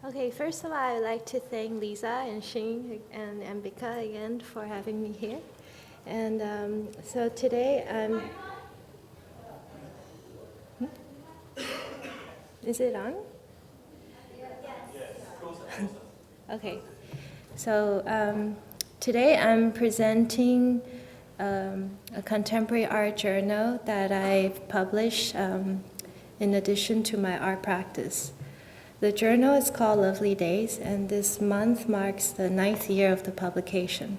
Okay, first of all, I would like to thank Lisa and Shing and Ambika again for having me here. And so today I'm... Is it on? Okay, so today I'm presenting a contemporary art journal that I've published in addition to my art practice. The journal is called Lovely Days, and this month marks the 9th year of the publication.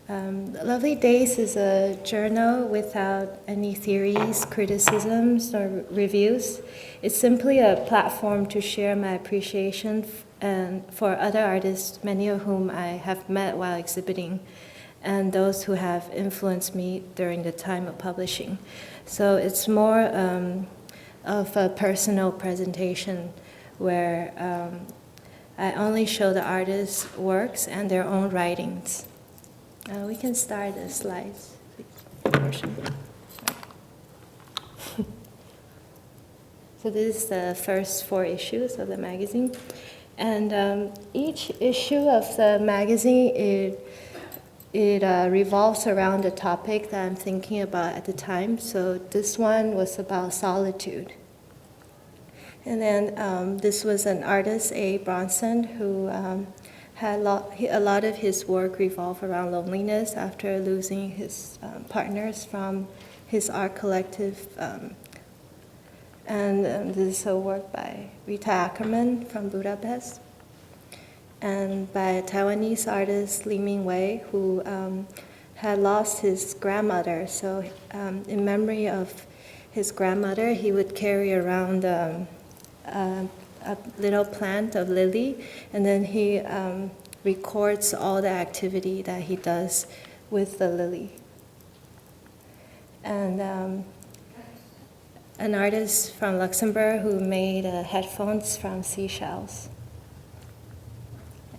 Lovely Days is a journal without any theories, criticisms, or reviews. It's simply a platform to share my appreciation and for other artists, many of whom I have met while exhibiting, and those who have influenced me during the time of publishing. So it's more of a personal presentation where I only show the artists' works and their own writings. We can start the slides portion. So this is the first 4 issues of the magazine. And each issue of the magazine, it revolves around a topic that I'm thinking about at the time. So this one was about solitude. And then this was an artist, A. Bronson, who had a lot of his work revolved around loneliness after losing his partners from his art collective. And this is a work by Rita Ackerman from Budapest, and by a Taiwanese artist, Li Mingwei, who had lost his grandmother. So in memory of his grandmother, he would carry around a little plant of lily, and then he records all the activity that he does with the lily. And an artist from Luxembourg who made headphones from seashells.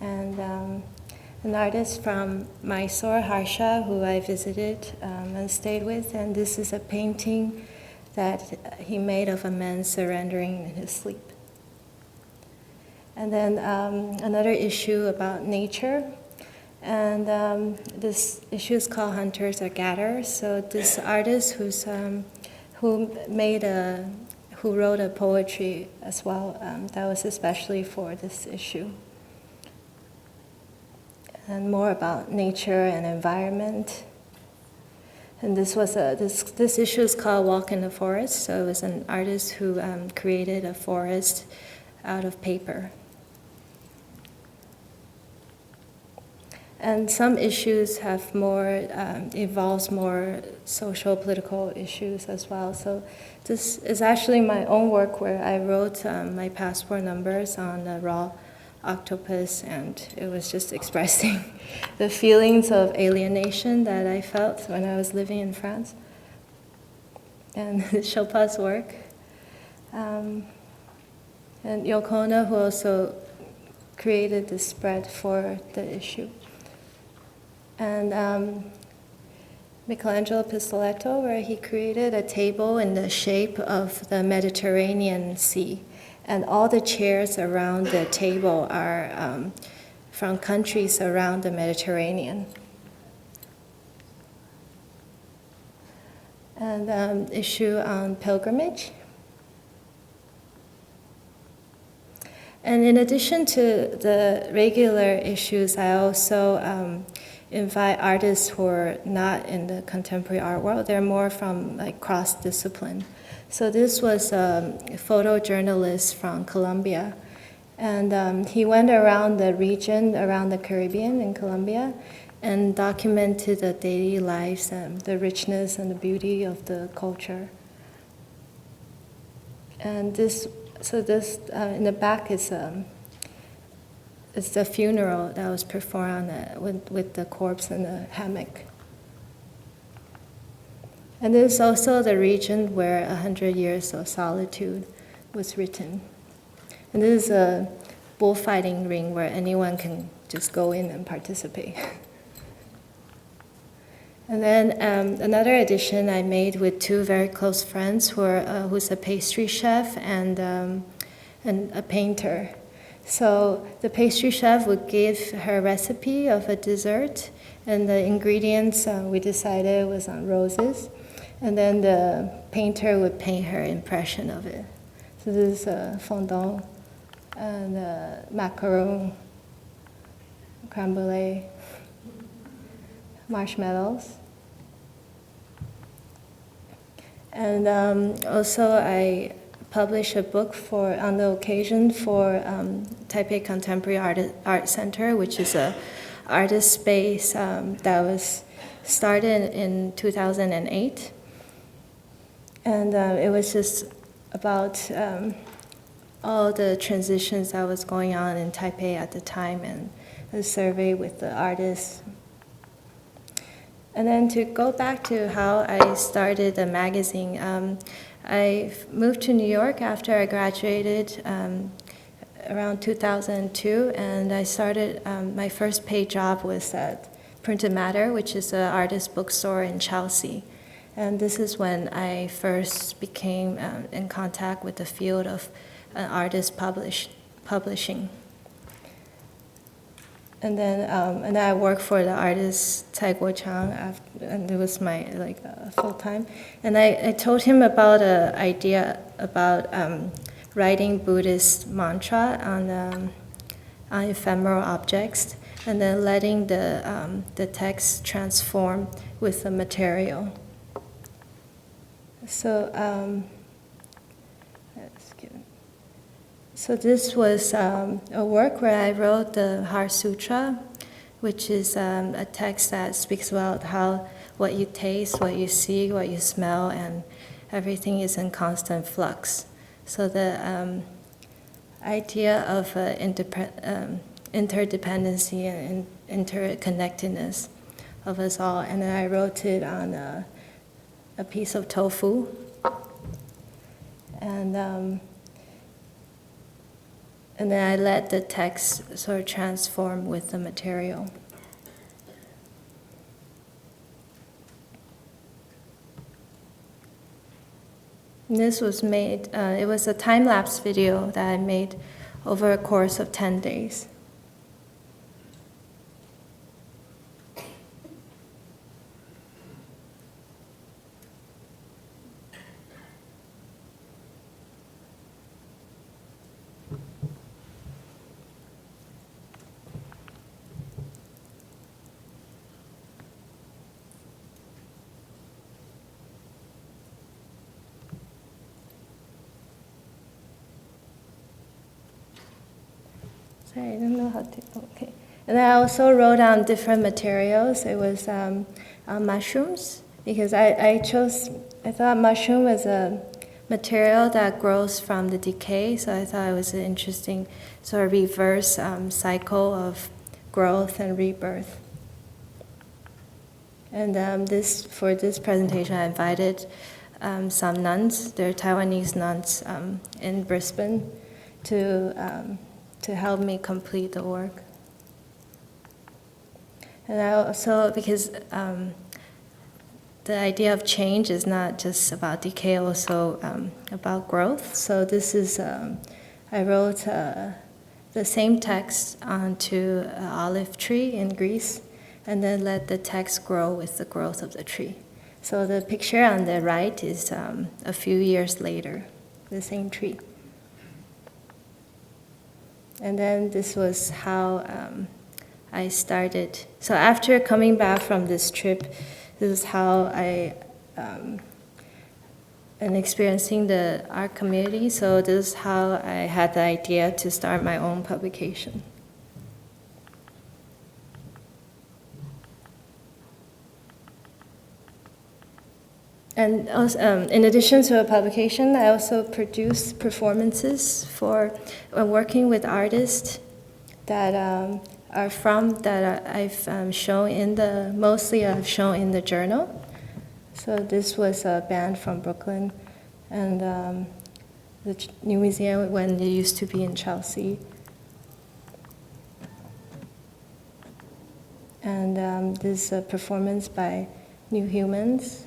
And an artist from Mysore, Harsha, who I visited and stayed with, and this is a painting that he made of a man surrendering in his sleep. And then another issue about nature, and this issue is called Hunters or Gatherers. So this artist who wrote a poetry as well, that was especially for this issue. And more about nature and environment. And this issue is called Walk in the Forest. So it was an artist who created a forest out of paper. And some issues have involves more social, political issues as well. So this is actually my own work where I wrote my passport numbers on a raw octopus, and it was just expressing the feelings of alienation that I felt when I was living in France. And Chopin's work. And Yoko Ono, who also created the spread for the issue. And Michelangelo Pistoletto, where he created a table in the shape of the Mediterranean Sea. And all the chairs around the table are from countries around the Mediterranean. And issue on pilgrimage. And in addition to the regular issues, I also invite artists who are not in the contemporary art world. They're more from like cross-discipline. So this was a photojournalist from Colombia. And he went around the region, around the Caribbean in Colombia, and documented the daily lives and the richness and the beauty of the culture. And this in the back is the funeral that was performed with the corpse in the hammock. And this is also the region where 100 Years of Solitude was written. And this is a bullfighting ring where anyone can just go in and participate. And then another edition I made with 2 very close friends who's a pastry chef and a painter. So the pastry chef would give her recipe of a dessert, and the ingredients we decided was on roses, and then the painter would paint her impression of it. So this is fondant and macaron, creme brulee, marshmallows. And also I published a book on the occasion for Taipei Contemporary Art Center, which is a artist space that was started in 2008. And it was just about all the transitions that was going on in Taipei at the time, and a survey with the artists. And then to go back to how I started the magazine, I moved to New York after I graduated around 2002, and I started, my first paid job was at Printed Matter, which is an artist bookstore in Chelsea. And this is when I first became in contact with the field of artist publishing. And then I worked for the artist Tsai Guo-chang, and it was my full time. And I told him about an idea about writing Buddhist mantra on ephemeral objects, and then letting the text transform with the material. So this was a work where I wrote the Heart Sutra, which is a text that speaks about how what you taste, what you see, what you smell, and everything is in constant flux. So the idea of interdependency and interconnectedness of us all. And then I wrote it on a piece of tofu. And then I let the text sort of transform with the material. And this was made, it was a time-lapse video that I made over a course of 10 days. Sorry, I don't know how to, okay. And I also wrote on different materials. It was mushrooms, because I thought mushroom was a material that grows from the decay, so I thought it was an interesting sort of reverse cycle of growth and rebirth. And for this presentation, I invited some nuns, they're Taiwanese nuns in Brisbane, to help me complete the work. And I also, because the idea of change is not just about decay, also about growth. So this is, I wrote the same text onto an olive tree in Greece, and then let the text grow with the growth of the tree. So the picture on the right is a few years later, the same tree. And then this was how I started. So after coming back from this trip, this is how I, and experiencing the art community, so this is how I had the idea to start my own publication. And also, in addition to a publication, I also produce performances for working with artists that I've shown in mostly I've shown in the journal. So this was a band from Brooklyn, and the New Museum when it used to be in Chelsea. And this is a performance by New Humans.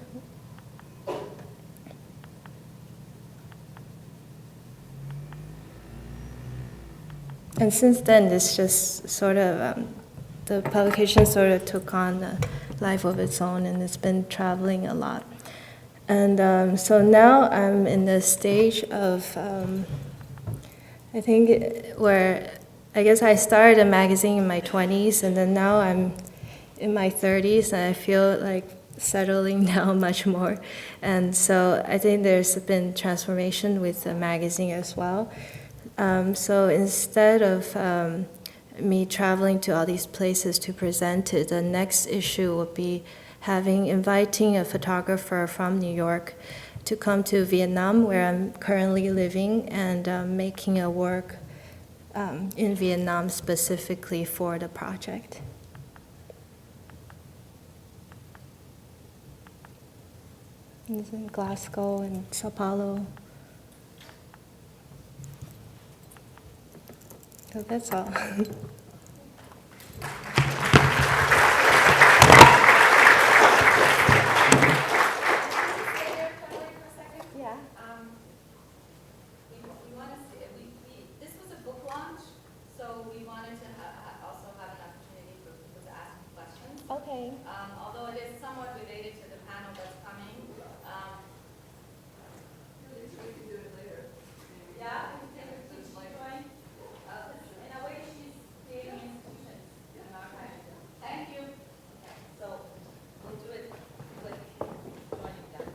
and since then, it's just sort of, the publication sort of took on a life of its own, and it's been traveling a lot. And so now I'm in the stage of, I think, where I guess I started a magazine in my 20s, and then now I'm in my 30s, and I feel like settling down much more. And so I think there's been transformation with the magazine as well. So instead of me traveling to all these places to present it, the next issue would be inviting a photographer from New York to come to Vietnam, where I'm currently living, and making a work in Vietnam specifically for the project. It's in Glasgow and Sao Paulo. So that's all. Okay. Although it is somewhat related to the panel that's coming, we can do it later. Yeah, we can take a quick join. In a way, she's creating institutions. Okay. Thank you. Okay. So we'll do it quick. Joining them.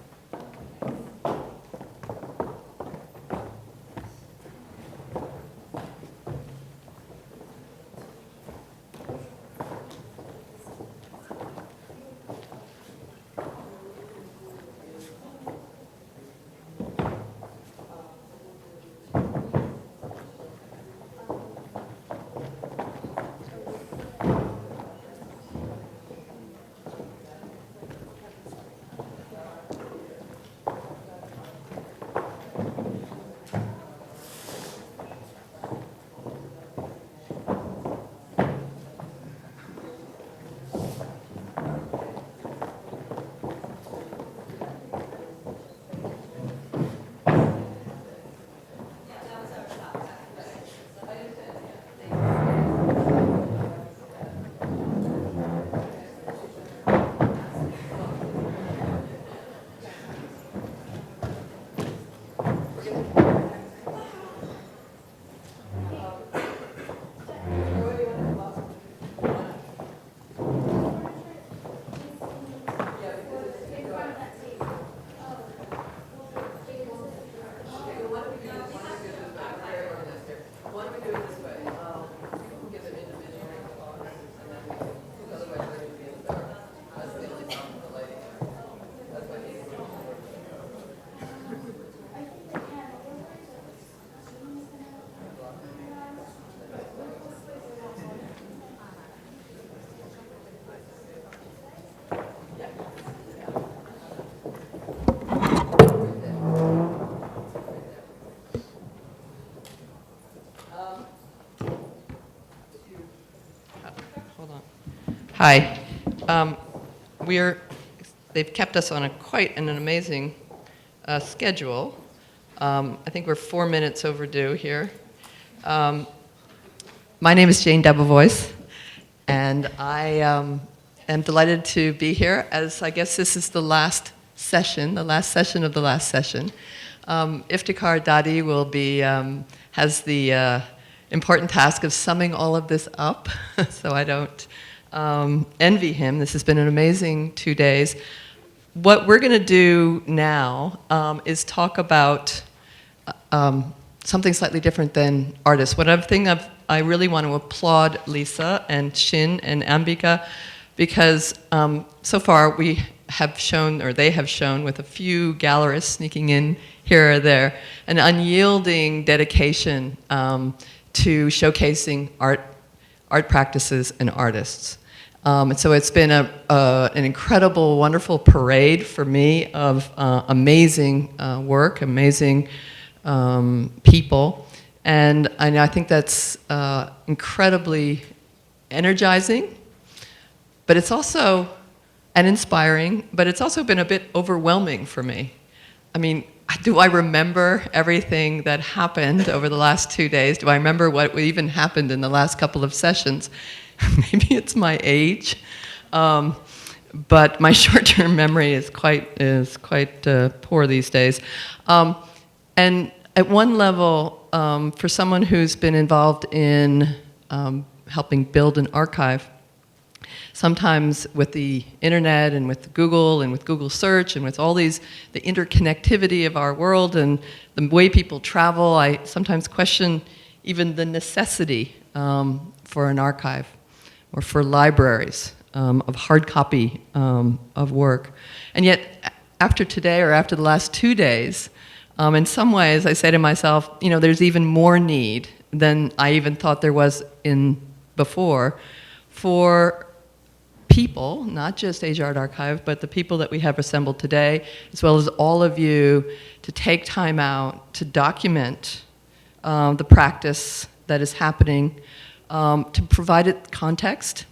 Hi. They've kept us on quite an amazing schedule. I think we're 4 minutes overdue here. My name is Jane DEBEVOISE, and I am delighted to be here, as I guess this is the last session of the last session. Iftikhar DADI will be, has the important task of summing all of this up, so I don't envy him. This has been an amazing 2 days. What we're going to do now is talk about something slightly different than artists. One thing I really want to applaud Lisa and Shin and Ambika, because so far we have shown, or they have shown with a few gallerists sneaking in here or there, an unyielding dedication to showcasing art practices and artists. And so it's been an incredible, wonderful parade for me of amazing work, amazing people. And I think that's incredibly energizing, but it's also, and inspiring, but it's also been a bit overwhelming for me. I mean, do I remember everything that happened over the last 2 days? Do I remember what even happened in the last couple of sessions? Maybe it's my age, but my short-term memory is quite poor these days. And at one level, for someone who's been involved in helping build an archive, sometimes with the internet and with Google and with Google search and with all the interconnectivity of our world and the way people travel, I sometimes question even the necessity for an archive or for libraries of hard copy of work. And yet, after today or after the last 2 days, in some ways I say to myself, there's even more need than I even thought there was before for people, not just Asia Art Archive, but the people that we have assembled today, as well as all of you, to take time out to document the practice that is happening, to provide it context.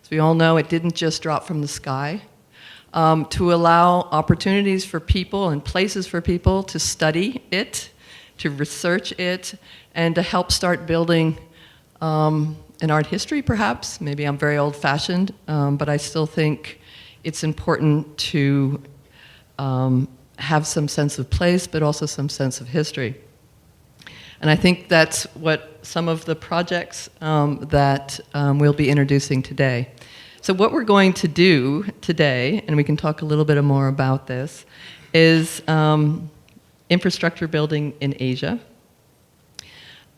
As we all know, it didn't just drop from the sky. To allow opportunities for people and places for people to study it, to research it, and to help start building an art history, perhaps. Maybe I'm very old-fashioned, but I still think it's important to have some sense of place, but also some sense of history. And I think that's what some of the projects that we'll be introducing today. So what we're going to do today, and we can talk a little bit more about this, is infrastructure building in Asia.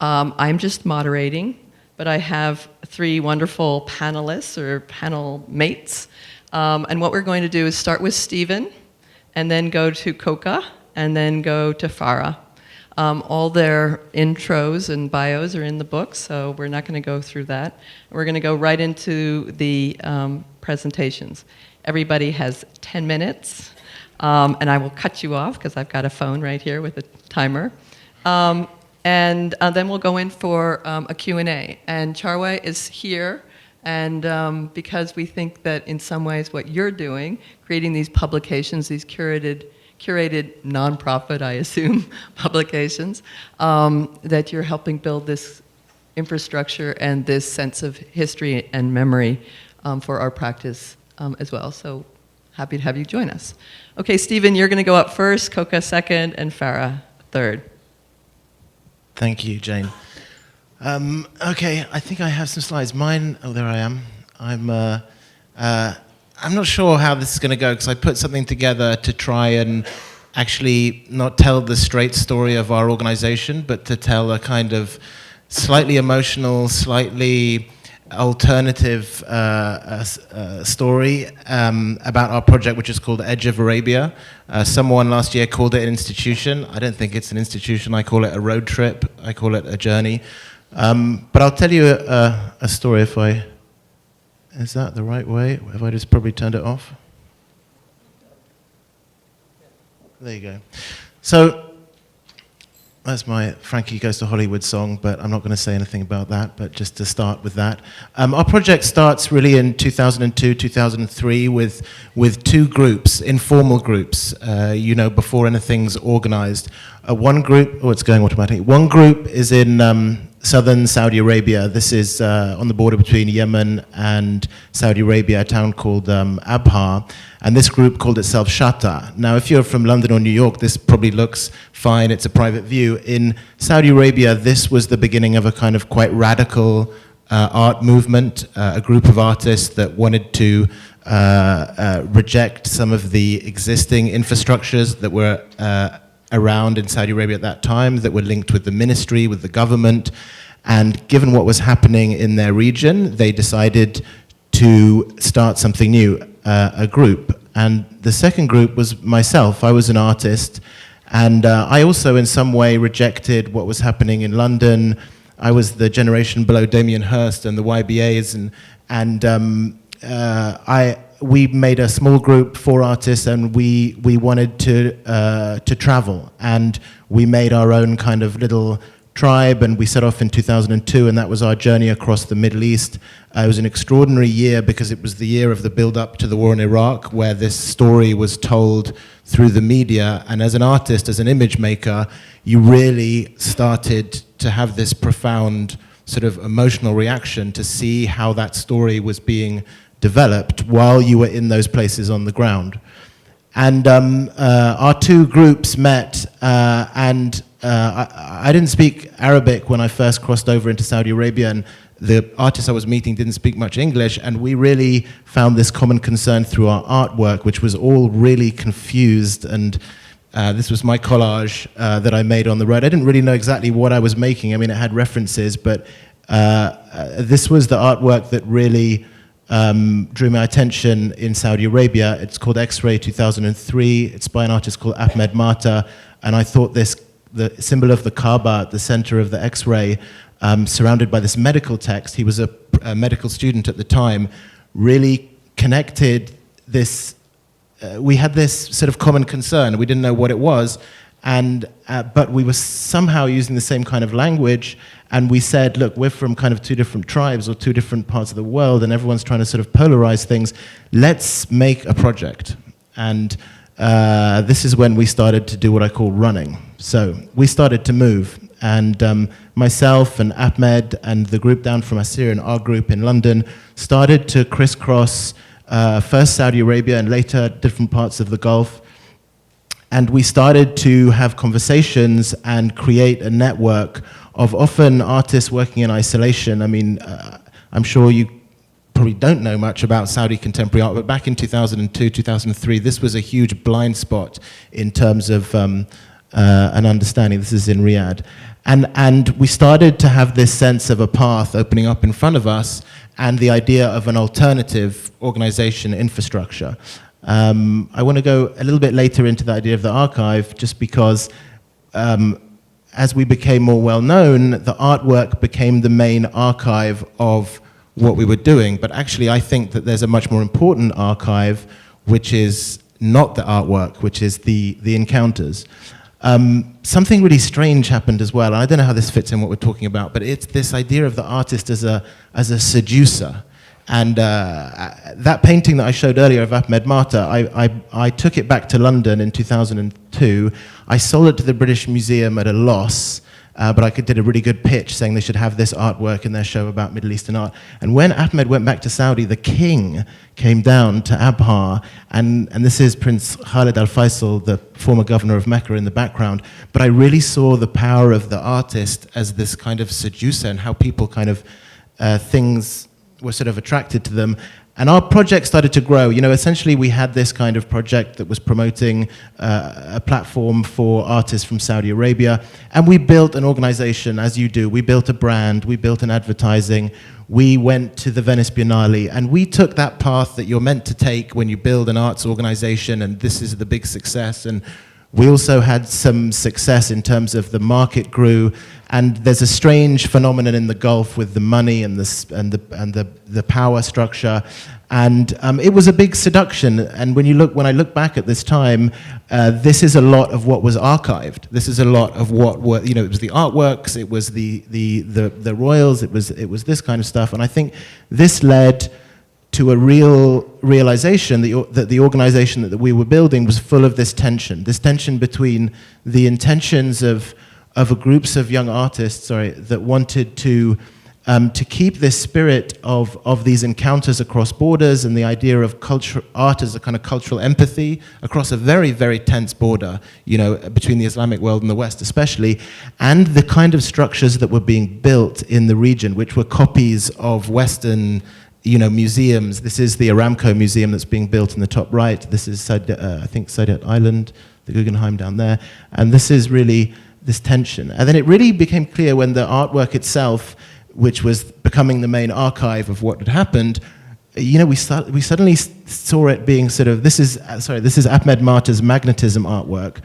I'm just moderating, but I have 3 wonderful panelists or panel mates. And what we're going to do is start with Stephen, and then go to Kko-kka, and then go to Farah. All their intros and bios are in the book, so we're not going to go through that. We're going to go right into the presentations. Everybody has 10 minutes, and I will cut you off because I've got a phone right here with a timer. And then we'll go in for a Q&A. And Charwei is here, and because we think that in some ways what you're doing, creating these publications, these curated nonprofit, I assume, publications, that you're helping build this infrastructure and this sense of history and memory for our practice as well. So happy to have you join us. Okay, Stephen, you're going to go up first, Kko-kka second, and Farah third. Thank you, Jane. Okay, I think I have some slides. Mine, oh, there I am. I'm not sure how this is going to go because I put something together to try and actually not tell the straight story of our organization, but to tell a kind of slightly emotional, slightly alternative story about our project, which is called Edge of Arabia. Someone last year called it an institution. I don't think it's an institution. I call it a road trip. I call it a journey. But I'll tell you a story if I... Is that the right way? Have I just probably turned it off? There you go. So that's my Frankie Goes to Hollywood song, but I'm not going to say anything about that, but just to start with that. Our project starts really in 2002, 2003 with 2 groups, informal groups, before anything's organized. One group, oh, it's going automatically. One group is in southern Saudi Arabia. This is on the border between Yemen and Saudi Arabia, a town called Abha, and this group called itself Shatta. Now, if you're from London or New York, this probably looks fine. It's a private view. In Saudi Arabia, this was the beginning of a kind of quite radical art movement, a group of artists that wanted to reject some of the existing infrastructures that were around in Saudi Arabia at that time, that were linked with the ministry, with the government, and given what was happening in their region, they decided to start something new, a group. And the second group was myself. I was an artist, and I also in some way rejected what was happening in London. I was the generation below Damien Hirst and the YBAs, and we made a small group, 4 artists, and we wanted to travel, and we made our own kind of little tribe, and we set off in 2002, and that was our journey across the Middle East. It was an extraordinary year because it was the year of the build-up to the war in Iraq, where this story was told through the media, and as an artist, as an image maker, you really started to have this profound sort of emotional reaction to see how that story was being developed while you were in those places on the ground. And our two groups met, and I didn't speak Arabic when I first crossed over into Saudi Arabia, and the artist I was meeting didn't speak much English, and we really found this common concern through our artwork, which was all really confused. And this was my collage that I made on the road. I didn't really know exactly what I was making. I mean, it had references, but this was the artwork that really drew my attention in Saudi Arabia. It's called X-Ray 2003. It's by an artist called Ahmed Mata, and I thought the symbol of the Kaaba at the center of the X-ray, surrounded by this medical text, he was a medical student at the time, really connected this, we had this sort of common concern. We didn't know what it was, and but we were somehow using the same kind of language, and we said, look, we're from kind of two different tribes or two different parts of the world, and everyone's trying to sort of polarize things. Let's make a project. And this is when we started to do what I call running. So we started to move, and myself and Ahmed and the group down from Asir and our group in London started to crisscross first Saudi Arabia and later different parts of the Gulf. And we started to have conversations and create a network of often artists working in isolation. I mean, I'm sure you probably don't know much about Saudi contemporary art, but back in 2002, 2003, this was a huge blind spot in terms of an understanding. This is in Riyadh. And we started to have this sense of a path opening up in front of us and the idea of an alternative organization infrastructure. I want to go a little bit later into the idea of the archive, just because as we became more well-known, the artwork became the main archive of what we were doing. But actually, I think that there's a much more important archive, which is not the artwork, which is the encounters. Something really strange happened as well, and I don't know how this fits in what we're talking about, but it's this idea of the artist as a seducer. And that painting that I showed earlier of Ahmed Mata, I took it back to London in 2002. I sold it to the British Museum at a loss, but I did a really good pitch saying they should have this artwork in their show about Middle Eastern art. And when Ahmed went back to Saudi, the king came down to Abha, and this is Prince Khalid Al Faisal, the former governor of Mecca, in the background. But I really saw the power of the artist as this kind of seducer, and how people kind of, things were sort of attracted to them. And our project started to grow. You know, essentially we had this kind of project that was promoting a platform for artists from Saudi Arabia. And we built an organization, as you do. We built a brand, we built an advertising. We went to the Venice Biennale, and we took that path that you're meant to take when you build an arts organization, and this is the big success. And we also had some success in terms of the market grew, and there's a strange phenomenon in the Gulf with the money and the power structure, and it was a big seduction. And when I look back at this time, this is a lot of what was archived. This is a lot of what were, you know, it was the artworks, it was the royals, it was this kind of stuff, and I think this led to a realization that the organization that we were building was full of this tension between the intentions of groups of young artists, that wanted to keep this spirit of these encounters across borders, and the idea of art as a kind of cultural empathy across a very, very tense border, you know, between the Islamic world and the West especially, and the kind of structures that were being built in the region, which were copies of Western, you know, museums. This is the Aramco museum that's being built in the top right. This is, I think, Sadat Island, the Guggenheim down there. And this is really this tension. And then it really became clear when the artwork itself, which was becoming the main archive of what had happened, you know, we suddenly saw it being sort of, this is Ahmed Mata's magnetism artwork.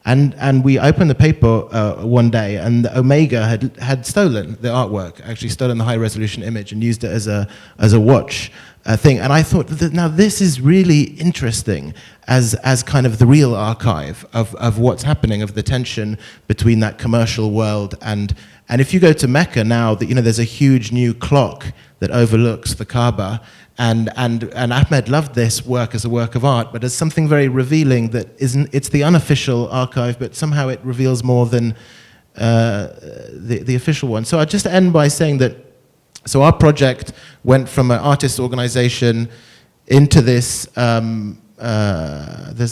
And we opened the paper one day, and Omega had stolen the artwork, actually stolen the high-resolution image and used it as a watch thing. And I thought that now this is really interesting as kind of the real archive of what's happening, of the tension between that commercial world and if you go to Mecca now, that there's a huge new clock that overlooks the Kaaba, and Ahmed loved this work as a work of art, but as something very revealing that it's the unofficial archive, but somehow it reveals more than the official one. So I'll just end by saying that, so our project went from an artist organization into this, there's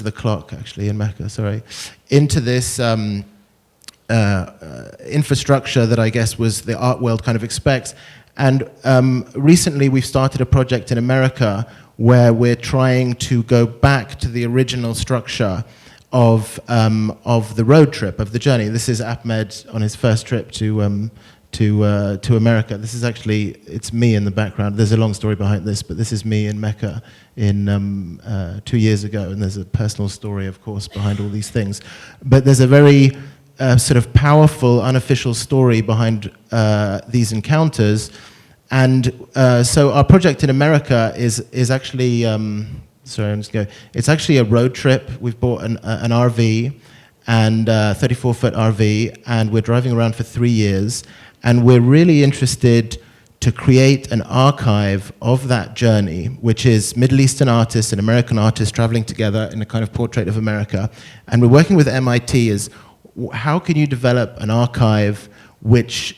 the clock actually in Mecca, sorry, into this infrastructure that I guess was the art world kind of expects. And recently we've started a project in America where we're trying to go back to the original structure of the road trip, of the journey. This is Ahmed on his first trip to America. This is actually, it's me in the background. There's a long story behind this, but this is me in Mecca in 2 years ago, and there's a personal story, of course, behind all these things. But there's a very sort of powerful, unofficial story behind these encounters. And so our project in America is actually, sorry, I'm just going. It's actually a road trip. We've bought an RV, and 34-foot RV, and we're driving around for 3 years. And we're really interested to create an archive of that journey, which is Middle Eastern artists and American artists traveling together in a kind of portrait of America. And we're working with MIT as how can you develop an archive which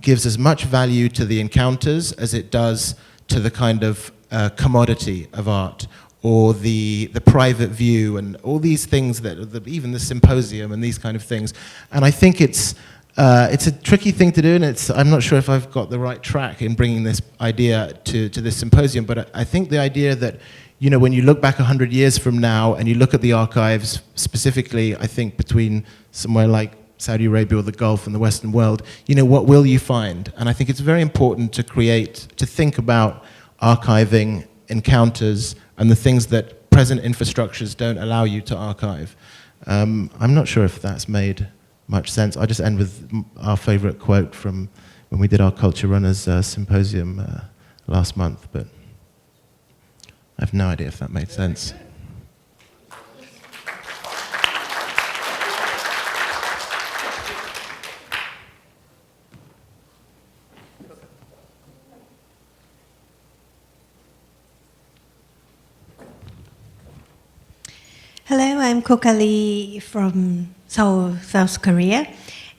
gives as much value to the encounters as it does to the kind of commodity of art, or the private view, and all these things that even the symposium and these kind of things. And I think it's a tricky thing to do, and I'm not sure if I've got the right track in bringing this idea to this symposium, but I think the idea that, when you look back 100 years from now and you look at the archives, specifically, I think between somewhere like Saudi Arabia or the Gulf and the Western world, what will you find? And I think it's very important to think about archiving encounters and the things that present infrastructures don't allow you to archive. I'm not sure if that's made much sense. I'll just end with our favorite quote from when we did our Culture Runners symposium last month, but I have no idea if that made sense. Hello, I'm Kko-kka from Seoul, South Korea,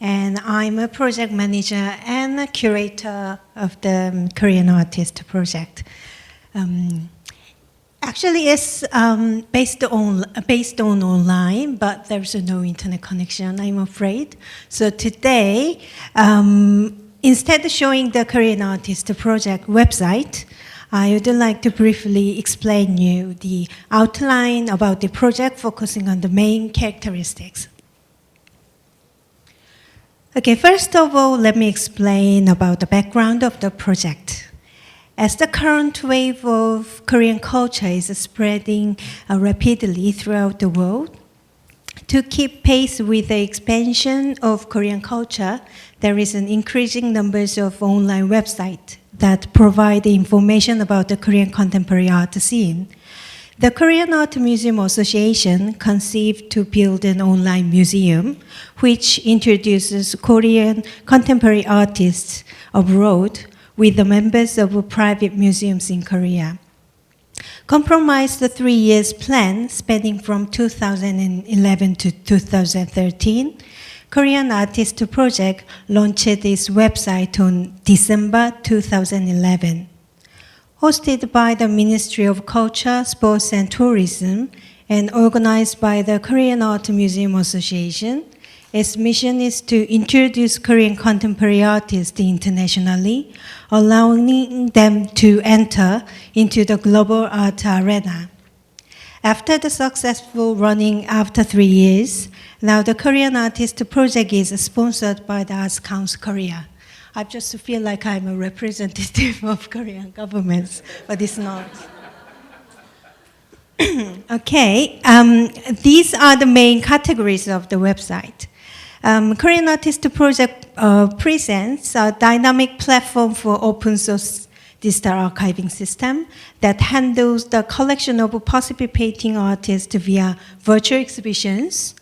and I'm a project manager and a curator of the Korean Artist Project. Actually, it's based on online, but there's no internet connection, I'm afraid. So today, instead of showing the Korean Artist Project website, I would like to briefly explain you the outline about the project, focusing on the main characteristics. Okay, first of all, let me explain about the background of the project. As the current wave of Korean culture is spreading rapidly throughout the world, to keep pace with the expansion of Korean culture, there is an increasing numbers of online websites that provide information about the Korean contemporary art scene. The Korean Art Museum Association conceived to build an online museum which introduces Korean contemporary artists abroad with the members of private museums in Korea. Comprised the 3 years plan spanning from 2011 to 2013, Korean Artist Project launched its website on December 2011. Hosted by the Ministry of Culture, Sports and Tourism and organized by the Korean Art Museum Association, its mission is to introduce Korean contemporary artists internationally, allowing them to enter into the global art arena. After the successful running after 3 years, now the Korean Artist Project is sponsored by the Arts Council Korea. I just feel like I'm a representative of Korean governments, but it's not. Okay, these are the main categories of the website. Korean Artist Project presents a dynamic platform for open source digital archiving system that handles the collection of participating artists via virtual exhibitions,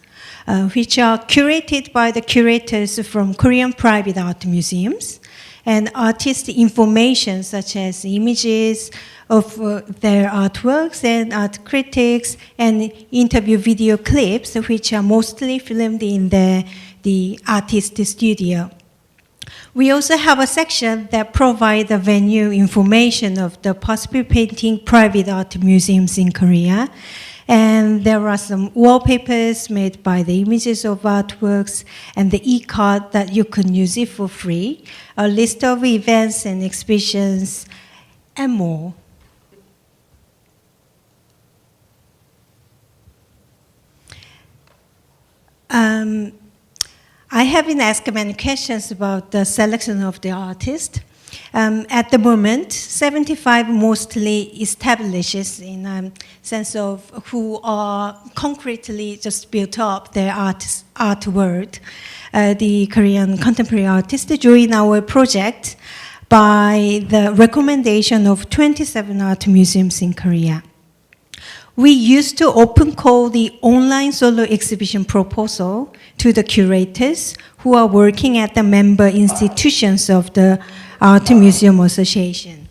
which are curated by the curators from Korean private art museums, and artist information such as images of their artworks and art critics and interview video clips, which are mostly filmed in the artist studio. We also have a section that provides the venue information of the participating private art museums in Korea. And there are some wallpapers made by the images of artworks and the e-card that you can use it for free, a list of events and exhibitions, and more. I have been asked many questions about the selection of the artist. At the moment, 75 mostly establishes in a sense of who are concretely just built up their art world. The Korean contemporary artists join our project by the recommendation of 27 art museums in Korea. We used to open call the online solo exhibition proposal to the curators who are working at the member institutions of the Art Museum Association.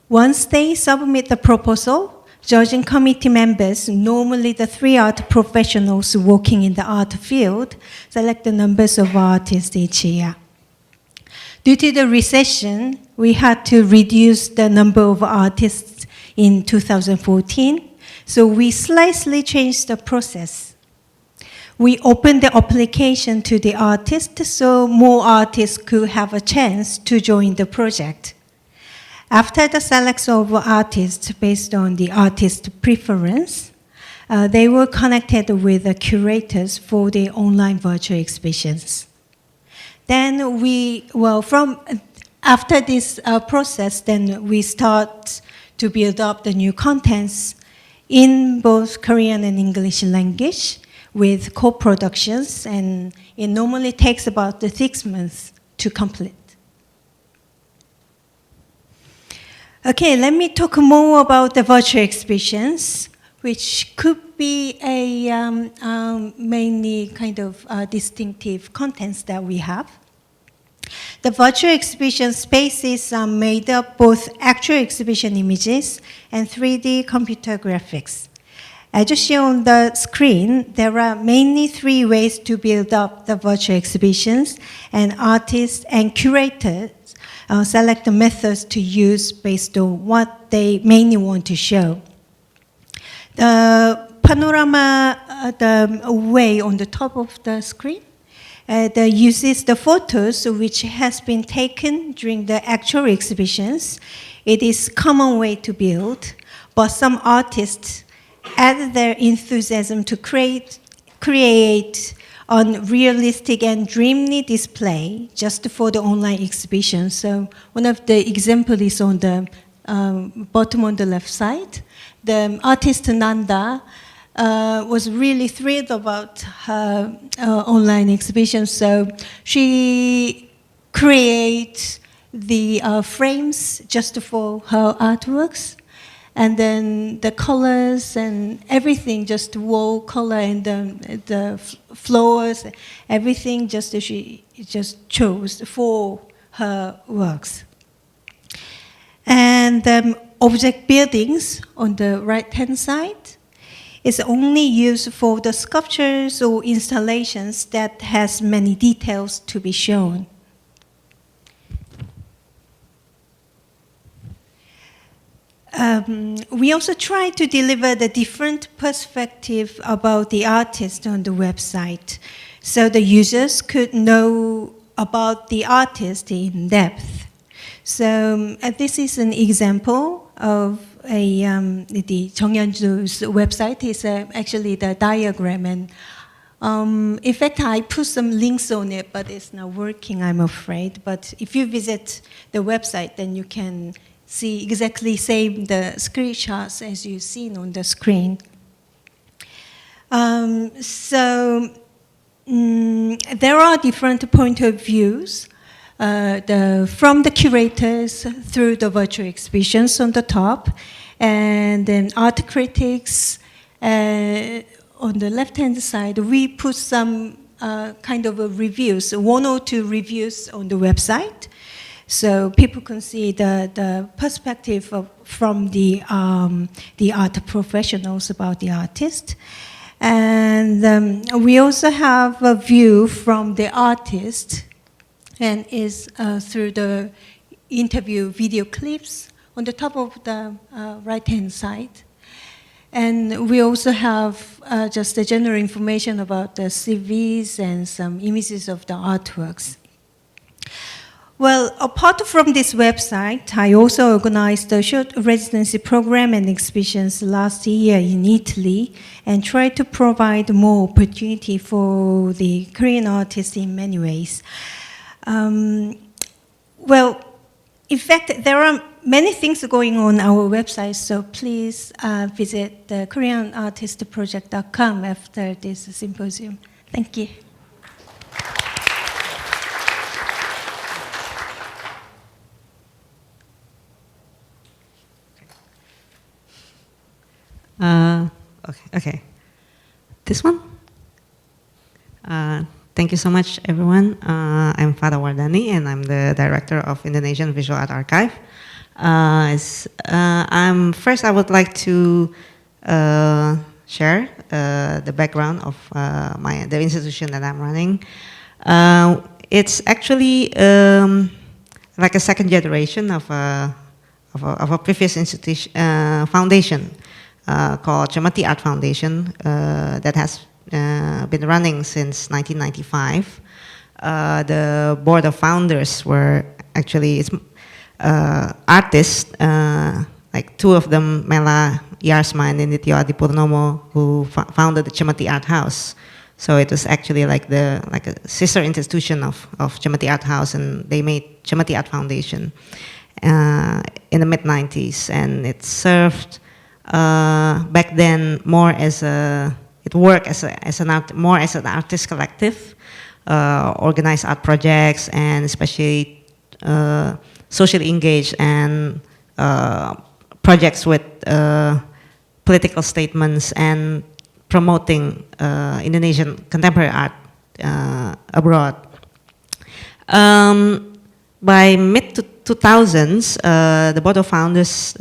Once they submit the proposal, judging committee members, normally the 3 art professionals working in the art field, select the numbers of artists each year. Due to the recession, we had to reduce the number of artists in 2014, so we slightly changed the process. We opened the application to the artists so more artists could have a chance to join the project. After the selection of artists based on the artist preference, they were connected with the curators for the online virtual exhibitions. Then after this process, then we start to build up the new contents in both Korean and English language with co-productions, and it normally takes about 6 months to complete. Okay, let me talk more about the virtual exhibitions, which could be a mainly kind of distinctive contents that we have. The virtual exhibition spaces are made up both actual exhibition images and 3D computer graphics. As you see on the screen, there are mainly 3 ways to build up the virtual exhibitions, and artists and curators select the methods to use based on what they mainly want to show. The panorama, the way on the top of the screen, that uses the photos which has been taken during the actual exhibitions. It is a common way to build, but some artists add their enthusiasm to create a realistic and dreamy display just for the online exhibition. So one of the examples is on the bottom on the left side. The artist Nanda was really thrilled about her online exhibition, so she creates the frames just for her artworks, and then the colors and everything, just wall color and the floors, everything just she just chose for her works. And object buildings on the right-hand side is only used for the sculptures or installations that has many details to be shown. We also try to deliver the different perspective about the artist on the website, so the users could know about the artist in depth. So this is an example of the Jung Hyun-Joo's website. Is actually the diagram, and in fact I put some links on it, but it's not working, I'm afraid. But if you visit the website, then you can see exactly same the screenshots as you've seen on the screen. There are different point of views from the curators through the virtual exhibitions on the top, and then art critics. On the left-hand side, we put some kind of reviews, 1 or 2 reviews on the website, so people can see the perspective from the art professionals about the artist. And we also have a view from the artist, and is through the interview video clips on the top of the right-hand side. And we also have just the general information about the CVs and some images of the artworks. Well, apart from this website, I also organized a short residency program and exhibitions last year in Italy, and tried to provide more opportunity for the Korean artists in many ways. Well, in fact, there are many things going on our website, so please visit the KoreanArtistProject.com after this symposium. Thank you. Okay. This one? Thank you so much, everyone. I'm Farah WARDANI, and I'm the director of Indonesian Visual Art Archive. First, I would like to share the background of the institution that I'm running. It's actually like a second generation of a previous institution foundation called Chemati Art Foundation that has been running since 1995. The board of founders were actually artists, like 2 of them, Mela Yarsma and Nityo Adipurnomo, who founded the Chemati Art House. So it was actually like a sister institution of Chemati Art House, and they made Chemati Art Foundation in the mid-90s, and it served back then more as it worked more as an artist collective, organized art projects, and especially socially engaged, and projects with political statements and promoting Indonesian contemporary art abroad. By mid-2000s, the board of founders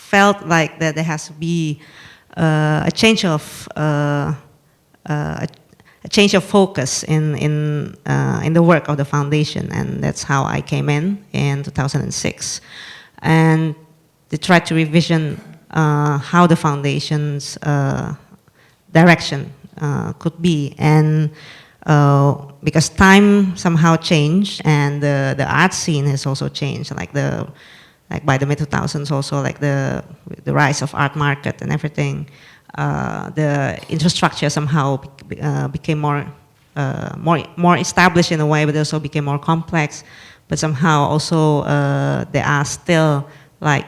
felt like that there has to be a change of focus in the work of the foundation, and that's how I came in 2006, and they tried to revision how the foundation's direction could be, and because time somehow changed, and the art scene has also changed, like by the mid-2000s also, like the rise of art market and everything, the infrastructure somehow became more established in a way, but also became more complex. But somehow also there are still like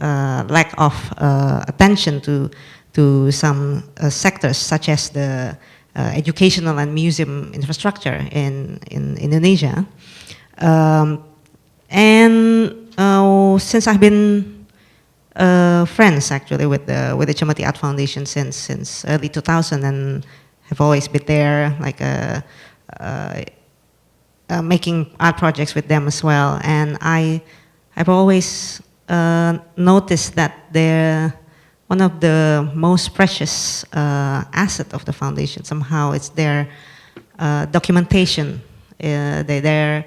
lack of attention to some sectors, such as the educational and museum infrastructure in Indonesia. Since I've been friends actually with the Chemati Art Foundation since early 2000, and have always been there, like making art projects with them as well. And I've always noticed that they're one of the most precious asset of the foundation. Somehow it's their documentation, their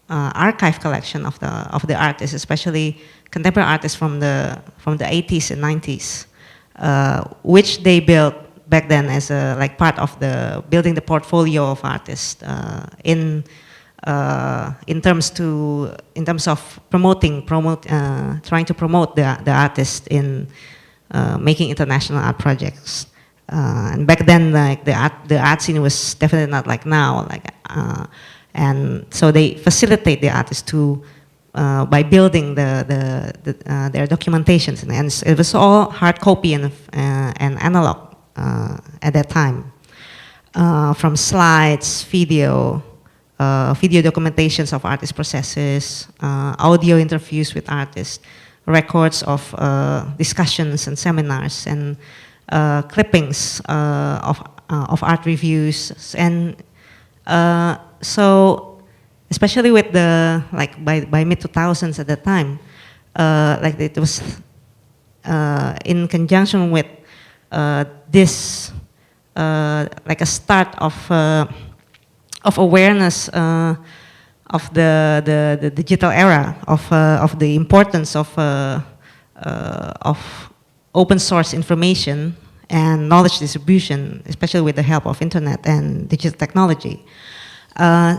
archive collection of the artists, especially contemporary artists from the 80s and 90s, which they built back then as like part of building the portfolio of artists in terms of trying to promote the artists in making international art projects. And back then, like the art scene was definitely not like now, and so they facilitate the artists by building their documentations, and it was all hard copy and analog at that time, from slides, video, video documentations of artist processes, audio interviews with artists, records of discussions and seminars, and clippings of art reviews. And so, especially with the, like by mid-2000s at that time, like it was in conjunction with this, like a start of awareness of the digital era, of the importance of open source information and knowledge distribution, especially with the help of internet and digital technology.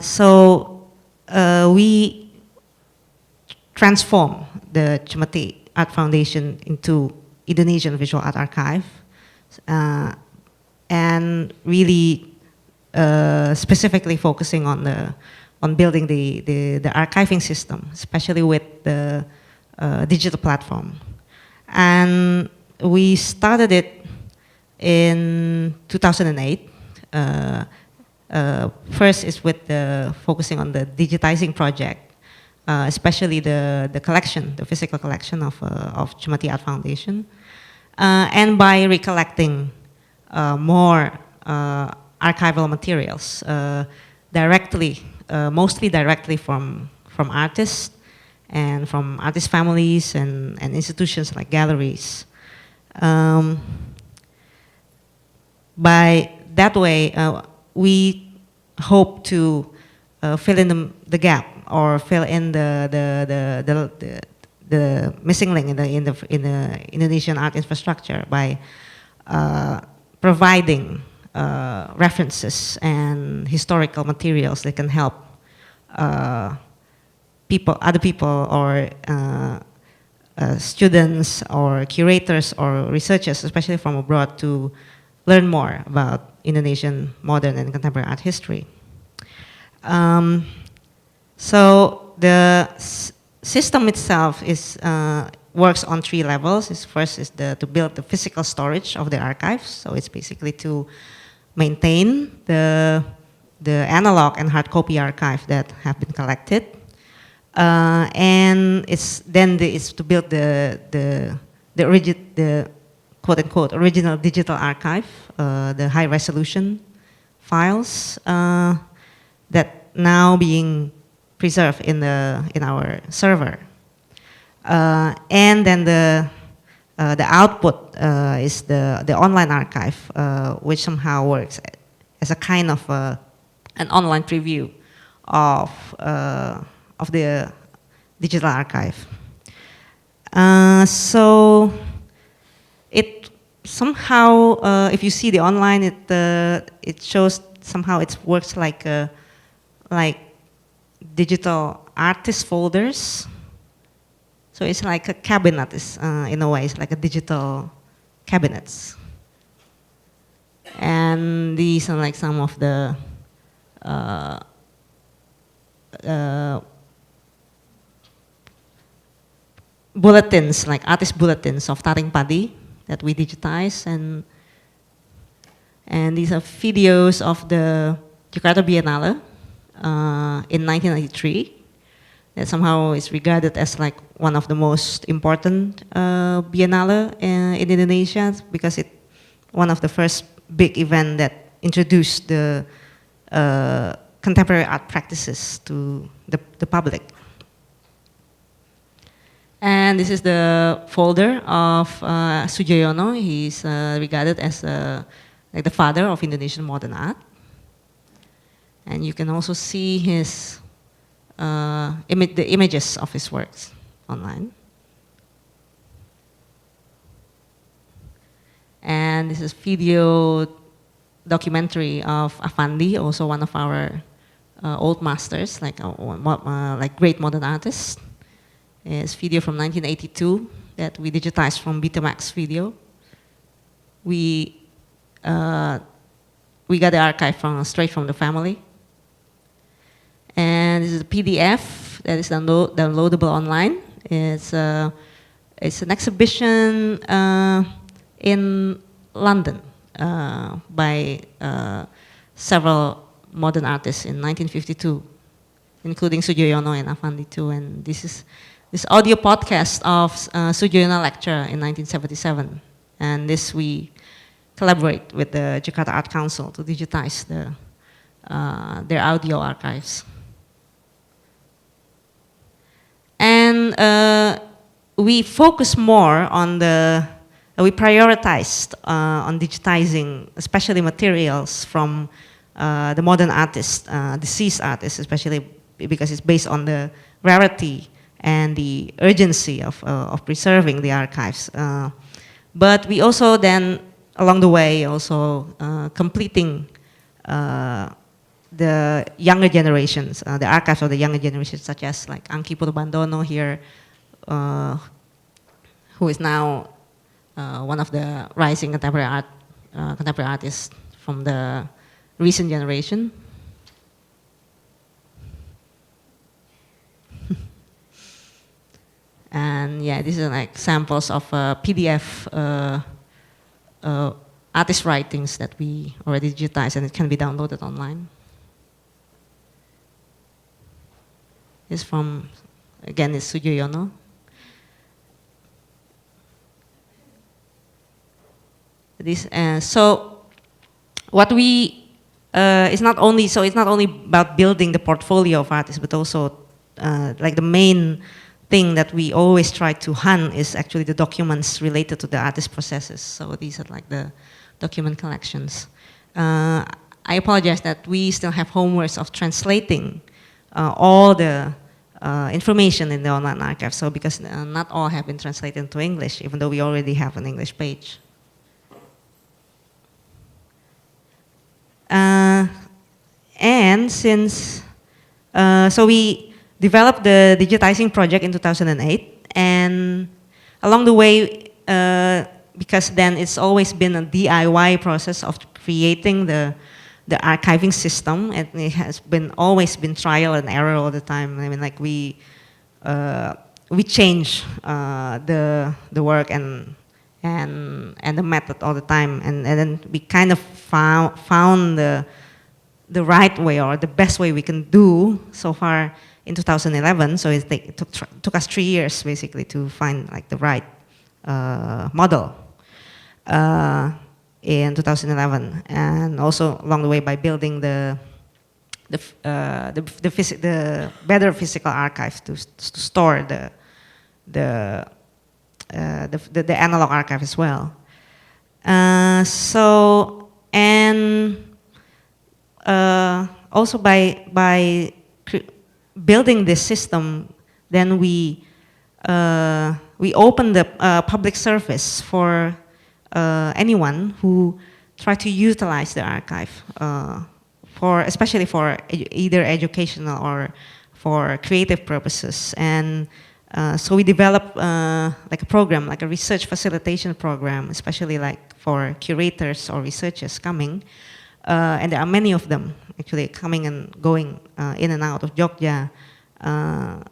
So we transform the Charwei Art Foundation into Indonesian Visual Art Archive, and really specifically focusing on building the archiving system, especially with the digital platform. And we started it in 2008. First is with focusing on the digitizing project, especially the collection, the physical collection of Charwei Art Foundation, and by recollecting more archival materials directly, mostly directly from artists and from artist families and institutions like galleries. By that way, we hope to fill in the gap or fill in the missing link in the Indonesian art infrastructure by providing references and historical materials that can help other people or students or curators or researchers, especially from abroad, to learn more about Indonesian modern and contemporary art history. So the system itself works on 3 levels. First is to build the physical storage of the archives. So it's basically to maintain the analog and hard copy archive that have been collected, and it's to build the quote unquote original digital archive, the high resolution files that now being preserved in our server, and then the output is the online archive, which somehow works as a kind of an online preview of the digital archive. So it somehow, if you see the online, it shows somehow it works like digital artist folders. So it's like a cabinet, in a way, it's like a digital cabinets. And these are like some of the bulletins, like artist bulletins of Taring Padi that we digitize, and these are videos of the Yogyakarta Biennale in 1993. That somehow is regarded as like one of the most important biennale in Indonesia, because it's one of the first big event that introduced the contemporary art practices to the public. And this is the folder of Sujoyono. He's regarded as like the father of Indonesian modern art. And you can also see his the images of his works online. And this is video documentary of Afandi, also one of our old masters, like great modern artists. It's video from 1982 that we digitized from Betamax video. We got the archive straight from the family. And this is a PDF that is downloadable online. It's an exhibition in London by several modern artists in 1952. including Sujoyono and Afandi too. And this is this audio podcast of Sujoyono lecture in 1977. And this we collaborate with the Jakarta Art Council to digitize their audio archives. And we focus more on we prioritized on digitizing, especially materials from the modern artists, deceased artists, especially because it's based on the rarity and the urgency of preserving the archives. But we also then, along the way, also completing the younger generations, the archives of the younger generations, such as like Angki Purbandono here, who is now one of the rising contemporary artists from the recent generation. And yeah, these are like samples of PDF artist writings that we already digitized, and it can be downloaded online. It's from, again, it's Sujoyono. So what we it's not only about building the portfolio of artists, but also like the main thing that we always try to hunt is actually the documents related to the artist processes. So these are like the document collections. I apologize that we still have homework of translating all the information in the online archive. So because not all have been translated into English, even though we already have an English page. And since, so we developed the digitizing project in 2008, and along the way, because then it's always been a DIY process of creating the archiving system, and it has always been trial and error all the time. I mean, like we change the work and the method all the time, and then we kind of found the right way or the best way we can do so far in 2011. So it took us 3 years basically to find like the right model in 2011, and also along the way by building the better physical archive to store the analog archive as well. So, and also by building this system, then we open the public service for anyone who try to utilize the archive, especially for either educational or for creative purposes. And so we developed like a program, like a research facilitation program, especially like for curators or researchers coming. And there are many of them actually coming and going in and out of Jogja,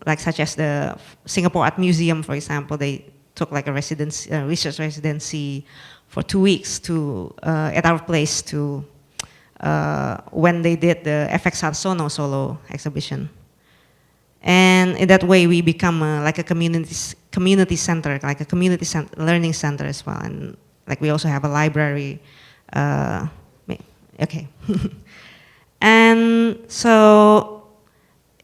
like such as the Singapore Art Museum, for example. They took like a research residency for 2 weeks at our place when they did the FX Harsono solo exhibition. And in that way, we become like a community center, like a community learning center as well. And like we also have a library. Okay. And so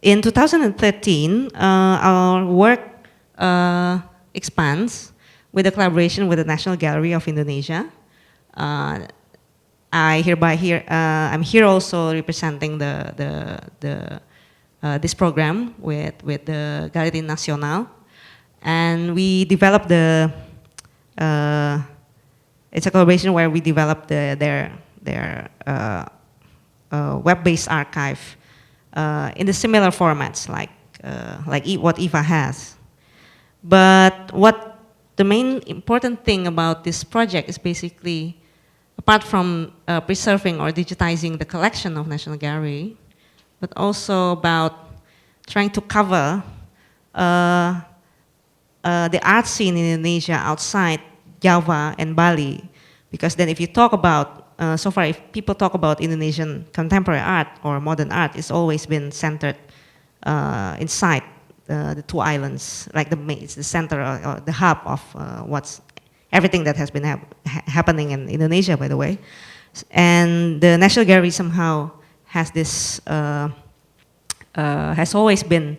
in 2013, our work expands with a collaboration with the National Gallery of Indonesia. I'm here also representing this program with the Galerie Nasional, and we developed it's a collaboration where we developed their web-based archive in the similar formats like what IFA has. But what the main important thing about this project is basically, apart from preserving or digitizing the collection of National Gallery, but also about trying to cover the art scene in Indonesia outside Java and Bali. Because then if you talk about, so far if people talk about Indonesian contemporary art or modern art, it's always been centered inside the two islands, like it's the center or the hub of everything that has been happening in Indonesia, by the way. And the National Gallery somehow has this, has always been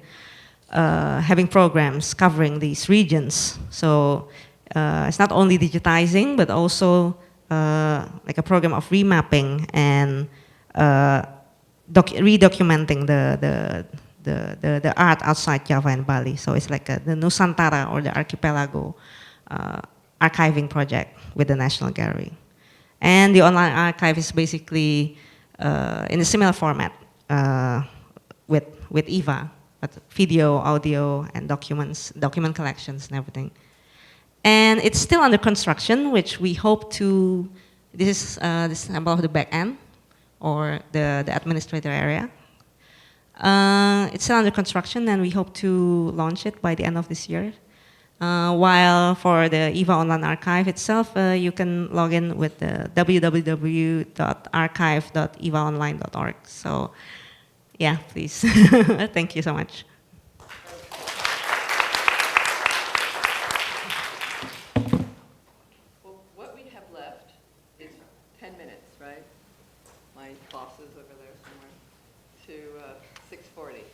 having programs covering these regions. So it's not only digitizing, but also like a program of remapping and redocumenting the art outside Java and Bali. So it's like the Nusantara or the archipelago archiving project with the National Gallery. And the online archive is basically in a similar format with EVA, but video, audio, and document collections and everything. And it's still under construction, which we hope to, this is the sample of the back end, or the administrator area. It's still under construction, and we hope to launch it by the end of this year. While for the EVA Online Archive itself, you can log in with the www.archive.evaonline.org. So, yeah, please. Thank you so much. Well, what we have left is 10 minutes, right? My boss is over there somewhere. To 6:40.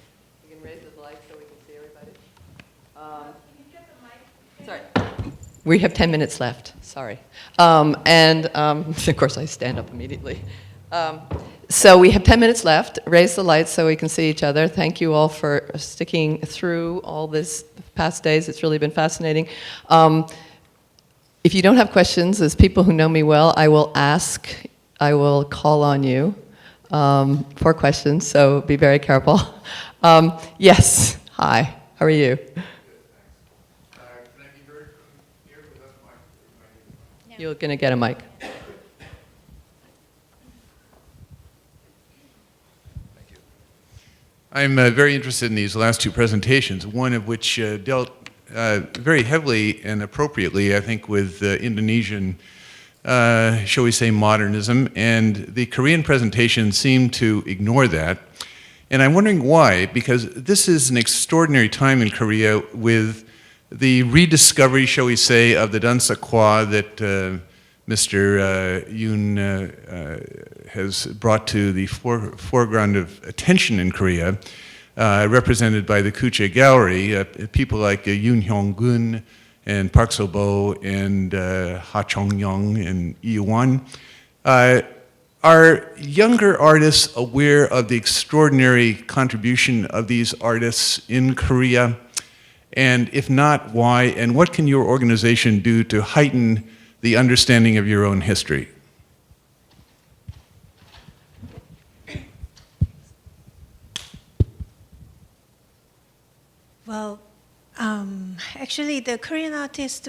You can raise the light so we can see everybody. Sorry. We have 10 minutes left, sorry. Of course I stand up immediately. So we have 10 minutes left. Raise the lights so we can see each other. Thank you all for sticking through all this past days. It's really been fascinating. If you don't have questions, as people who know me well, I will call on you for questions, so be very careful. Yes, hi, how are you? You're going to get a mic. Thank you. I'm very interested in these last two presentations, one of which dealt very heavily and appropriately, I think, with Indonesian, shall we say, modernism, and the Korean presentation seemed to ignore that. And I'm wondering why, because this is an extraordinary time in Korea with the rediscovery, shall we say, of the ACAW that Mr. Yoon has brought to the foreground of attention in Korea, represented by the Kko-kka Gallery. People like Yoon Hyung-gun and Park So-bo and Ha Chong-young and Lee Won. Are younger artists aware of the extraordinary contribution of these artists in Korea? And if not, why? And what can your organization do to heighten the understanding of your own history? Well, actually, the Korean artist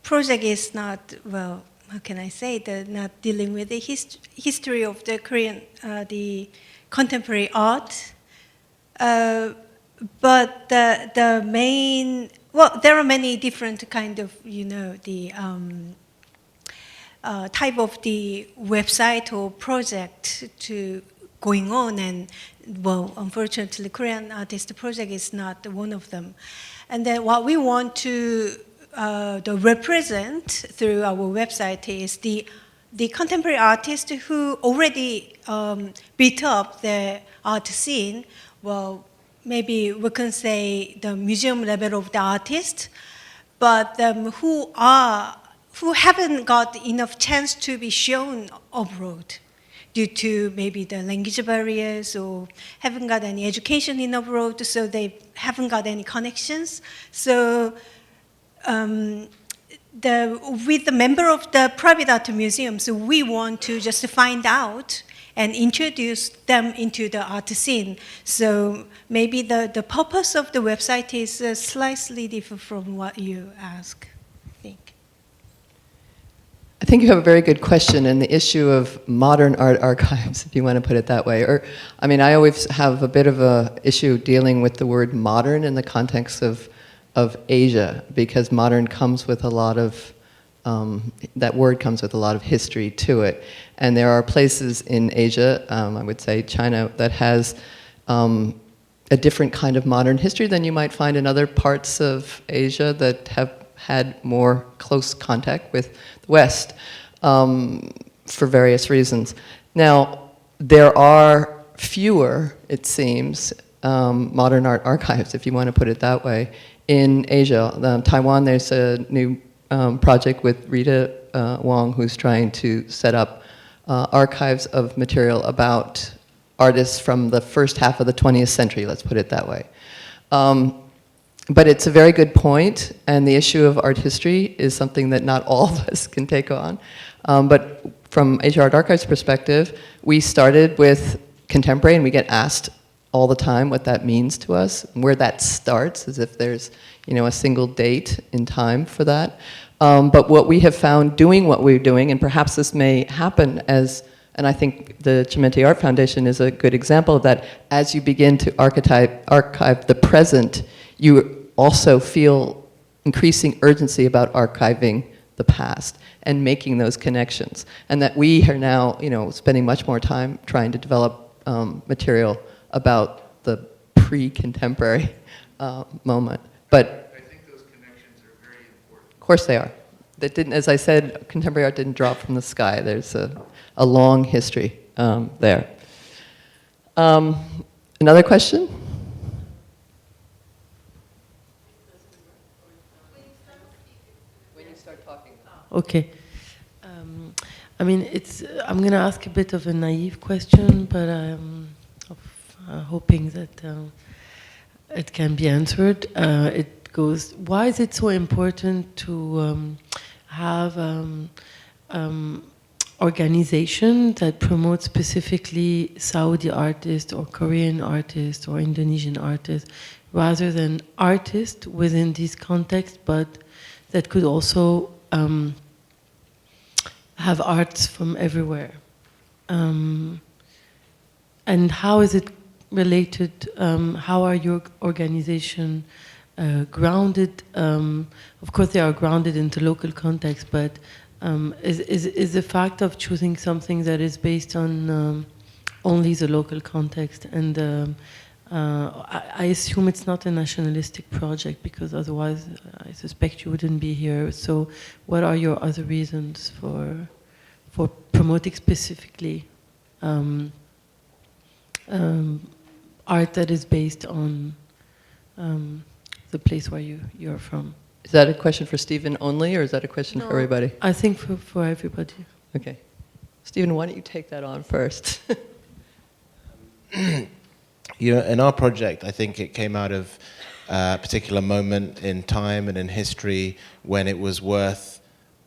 project is not, well, how can I say, not dealing with the history of the Korean, the contemporary art. But the main, well, there are many different kind of, the type of the website or project to going on, and well, unfortunately, Korean artist project is not one of them. And then what we want to represent through our website is the contemporary artists who already built up the art scene. Well, maybe we can say the museum level of the artist, but who haven't got enough chance to be shown abroad due to maybe the language barriers or haven't got any education in abroad, so they haven't got any connections. So with the member of the private art museums, we want to just find out and introduce them into the art scene. So maybe the purpose of the website is slightly different from what you ask, I think. I think you have a very good question, and the issue of modern art archives, if you want to put it that way. Or, I mean, I always have a bit of a issue dealing with the word modern in the context of Asia, because modern comes with a lot of, that word comes with a lot of history to it. And there are places in Asia, I would say China, that has a different kind of modern history than you might find in other parts of Asia that have had more close contact with the West for various reasons. Now, there are fewer, it seems, modern art archives, if you want to put it that way, in Asia. Taiwan, there's a new project with Rita Wong, who's trying to set up archives of material about artists from the first half of the 20th century, let's put it that way. But it's a very good point, and the issue of art history is something that not all of us can take on. But from Asia Art Archive's perspective, we started with contemporary, and we get asked all the time what that means to us, and where that starts, as if there's, you know, a single date in time for that. But what we have found doing what we're doing, and perhaps this may happen as, and I think the Chimenti Art Foundation is a good example of that, as you begin to archive the present, you also feel increasing urgency about archiving the past and making those connections. And that we are now, you know, spending much more time trying to develop material about the pre-contemporary moment. But I think those connections are very important. of course they are. That didn't, as I said, contemporary art didn't drop from the sky. There's a long history there. Another question? When you start talking. Okay. I mean, I'm going to ask a bit of a naive question, but I'm hoping that it can be answered. It goes, why is it so important to have organization that promotes specifically Saudi artists or Korean artists or Indonesian artists, rather than artists within this context, but that could also have arts from everywhere? And how is it related? How are your organization grounded? Of course, they are grounded into local context, but is the fact of choosing something that is based on only the local context, and I assume it's not a nationalistic project, because otherwise I suspect you wouldn't be here. So what are your other reasons for promoting specifically art that is based on the place where you're from? Is that a question for Stephen only, or is that a question for everybody? I think for everybody. Okay. Stephen, why don't you take that on first? You know, in our project, I think it came out of a particular moment in time and in history when it was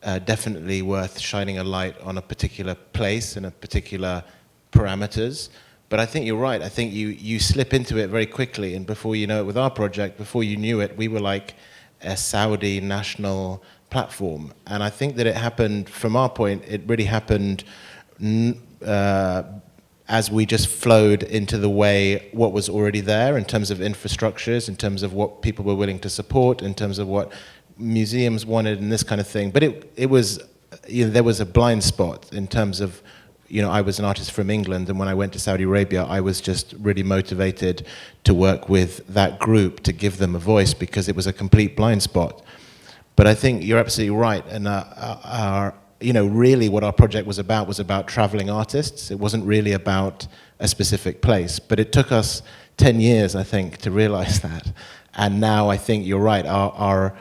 definitely worth shining a light on a particular place and a particular parameters. But I think you're right. I think you slip into it very quickly, and before you know it, with our project, before you knew it, we were like a Saudi national platform. And I think that it happened, from our point, it really happened as we just flowed into the way what was already there in terms of infrastructures, in terms of what people were willing to support, in terms of what museums wanted and this kind of thing. But it was, you know, there was a blind spot in terms of, you know, I was an artist from England, and when I went to Saudi Arabia, I was just really motivated to work with that group to give them a voice, because it was a complete blind spot. But I think you're absolutely right, and you know, really what our project was about traveling artists. It wasn't really about a specific place, but it took us 10 years, I think, to realize that. And now I think you're right, our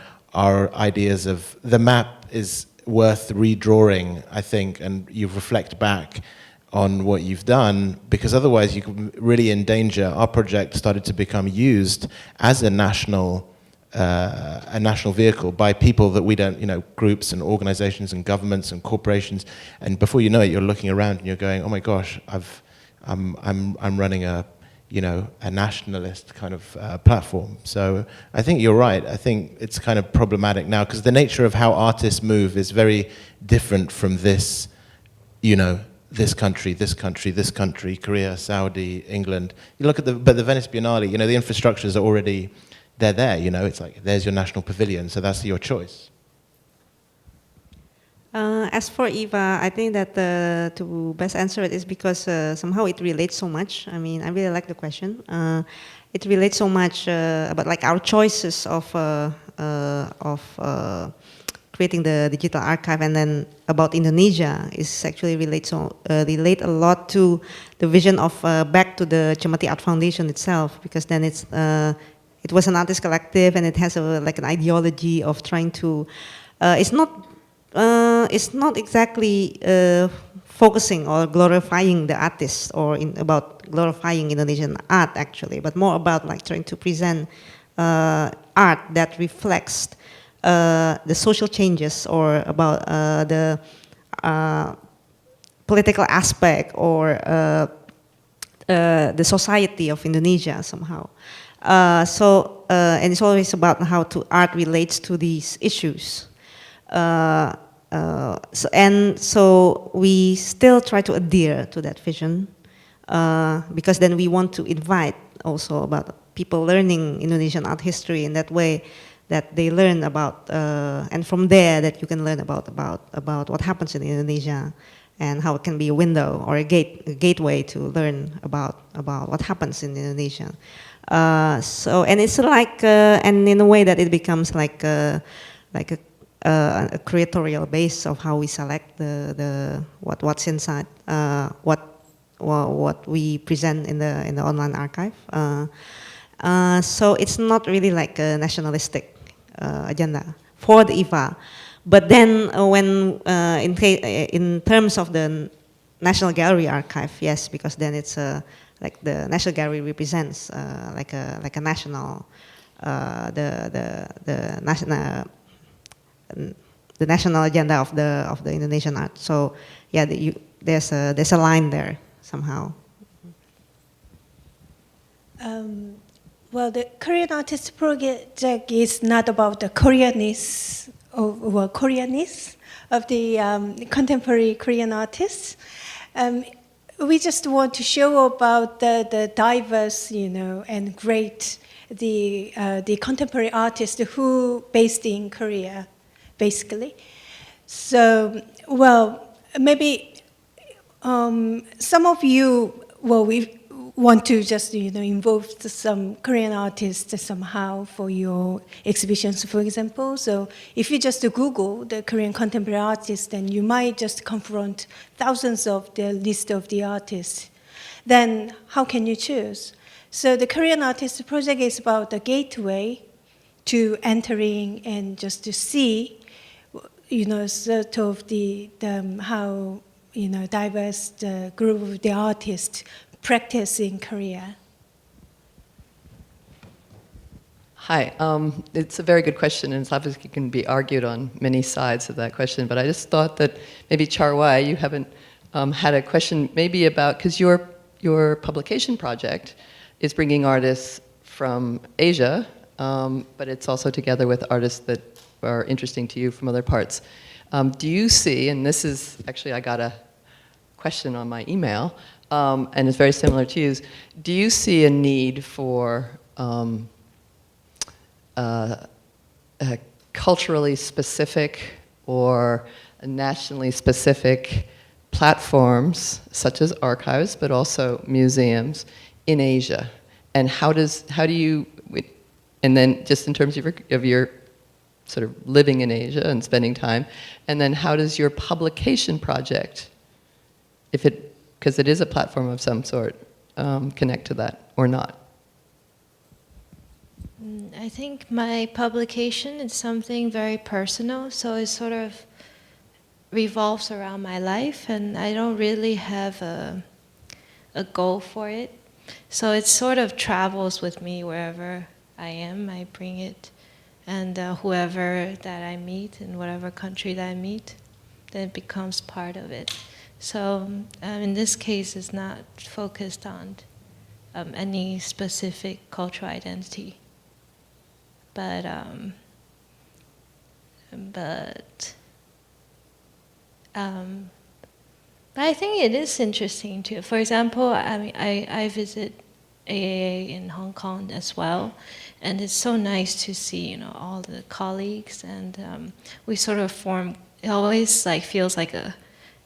ideas of the map is worth redrawing, I think, and you reflect back on what you've done, because otherwise you could really endanger. Our project started to become used as a national vehicle by people that we don't, you know, groups and organizations and governments and corporations, and before you know it, you're looking around and you're going, oh my gosh, I'm running a, you know, a nationalist kind of platform. So I think you're right. I think it's kind of problematic now, because the nature of how artists move is very different from this, you know, this country, Korea, Saudi, England. You look at the Venice Biennale, you know, the infrastructures are already, they're there, you know, it's like, there's your national pavilion, so that's your choice. As for Eva, I think that to best answer it is because somehow it relates so much. I mean, I really like the question. It relates so much about like our choices of creating the digital archive, and then about Indonesia is actually relate a lot to the vision of back to the Cemati Art Foundation itself, because then it was an artist collective and it has like an ideology of trying to it's not exactly focusing or glorifying the artists or about glorifying Indonesian art actually, but more about like trying to present art that reflects the social changes or about the political aspect or the society of Indonesia somehow. And it's always about how art relates to these issues. So we still try to adhere to that vision because then we want to invite also about people learning Indonesian art history in that way, that they learn about, and from there that you can learn about what happens in Indonesia and how it can be a window or a gateway to learn about what happens in Indonesia. And it's like, and in a way that it becomes like a curatorial base of how we select what's inside, what we present in the online archive. So it's not really like a nationalistic agenda for the IFA. But then when in terms of the National Gallery archive, yes, because then it's like the National Gallery represents like a national the national agenda of the Indonesian art. So yeah, there's a line there somehow. Well, the Korean Artist Project is not about the Koreanness or Koreanness of the contemporary Korean artists. We just want to show about the diverse, and great the contemporary artists who based in Korea, basically. So, well, maybe some of you, we want to just involve some Korean artists somehow for your exhibitions, for example. So if you just Google the Korean contemporary artists, then you might just confront thousands of the list of the artists. Then how can you choose? So the Korean Artist Project is about the gateway to entering and just to see, sort of the how diverse the group of the artists practice in Korea. Hi, it's a very good question, and it's obviously can be argued on many sides of that question, but I just thought that maybe Charwei, you haven't had a question maybe about, because your publication project is bringing artists from Asia, but it's also together with artists that are interesting to you from other parts. Do you see, and this is, actually I got a question on my email, and it's very similar to you, do you see a need for culturally specific or nationally specific platforms, such as archives, but also museums in Asia? And how do you, and then just in terms of your sort of living in Asia and spending time, and then how does your publication project, because it is a platform of some sort, connect to that or not? I think my publication is something very personal, so it sort of revolves around my life, and I don't really have a goal for it. So it sort of travels with me wherever I am. I bring it, and whoever that I meet in whatever country that I meet, then it becomes part of it. So in this case, it's not focused on any specific cultural identity, but I think it is interesting too. For example, I visit AAA in Hong Kong as well, and it's so nice to see all the colleagues, and we sort of form it always like feels like a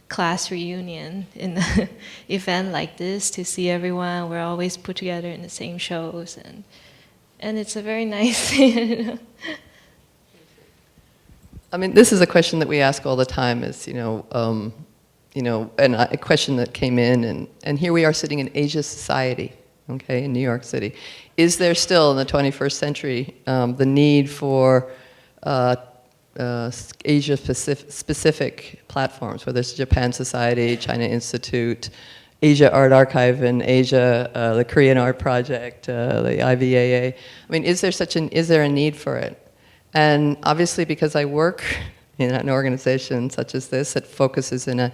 class reunion in an event like this to see everyone. We're always put together in the same shows, and it's a very nice thing. You know? I mean, this is a question that we ask all the time. Is and a question that came in, and here we are sitting in Asia Society, okay, in New York City. Is there still in the 21st century the need for Asia-specific platforms, whether it's Japan Society, China Institute, Asia Art Archive in Asia, the Korean Art Project, the IVAA? I mean, is there a need for it? And obviously, because I work in an organization such as this that focuses in a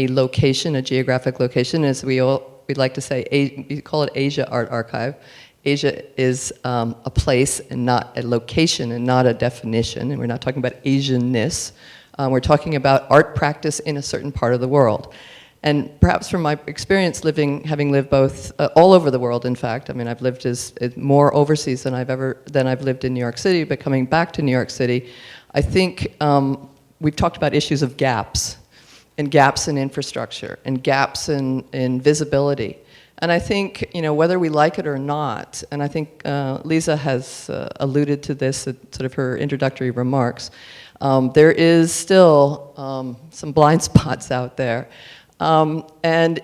location, a geographic location, as we'd like to say, we call it Asia Art Archive. Asia is a place and not a location and not a definition, and we're not talking about Asianness. We're talking about art practice in a certain part of the world. And perhaps from my experience having lived both, all over the world, in fact, I mean, I've lived more overseas than I've lived in New York City, but coming back to New York City, I think we've talked about issues of gaps, and gaps in infrastructure, and gaps in visibility. And I think, whether we like it or not, and I think Lisa has alluded to this at sort of her introductory remarks, there is still some blind spots out there. And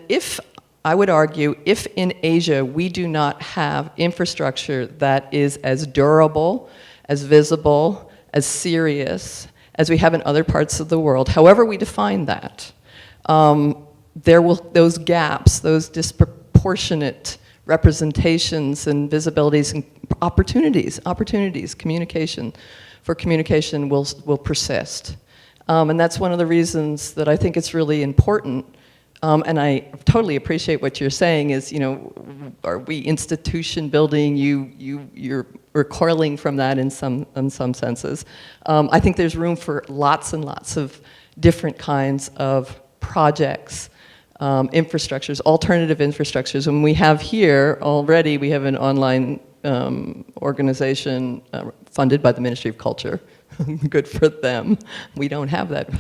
I would argue, if in Asia we do not have infrastructure that is as durable, as visible, as serious as we have in other parts of the world, however we define that, those gaps, those disproportionate representations and visibilities and opportunities, communication will persist. And that's one of the reasons that I think it's really important. And I totally appreciate what you're saying is, are we institution building? You're recoiling from that in some senses. I think there's room for lots and lots of different kinds of projects, infrastructures, alternative infrastructures. And we have here already, we have an online organization funded by the Ministry of Culture. Good for them. We don't have that.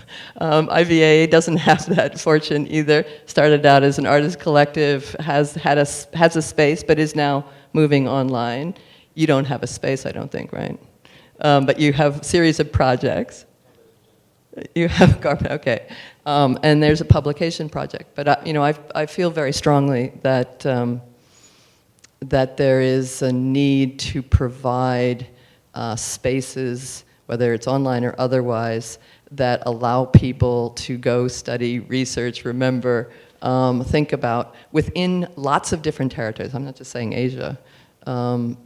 IVA doesn't have that fortune either. Started out as an artist collective, has a space, but is now moving online. You don't have a space, I don't think, right? But you have a series of projects. You have okay, and there's a publication project. But I feel very strongly that that there is a need to provide spaces, whether it's online or otherwise, that allow people to go study, research, remember, think about, within lots of different territories, I'm not just saying Asia, to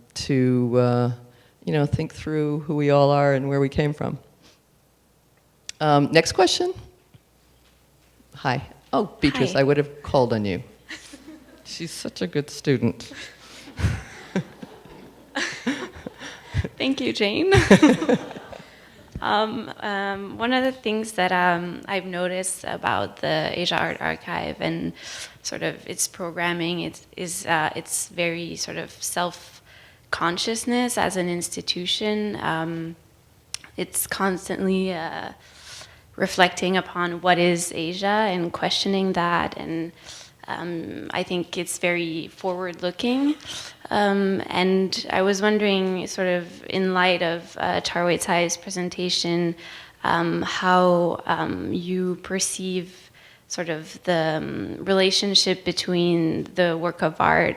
think through who we all are and where we came from. Next question. Hi. Oh, Beatrice, Hi. I would have called on you. She's such a good student. Thank you, Jane. One of the things that I've noticed about the Asia Art Archive and sort of its programming is its very sort of self-consciousness as an institution. It's constantly reflecting upon what is Asia and questioning that, and I think it's very forward-looking. And I was wondering, sort of in light of Charwei TSAI's presentation, how you perceive sort of the relationship between the work of art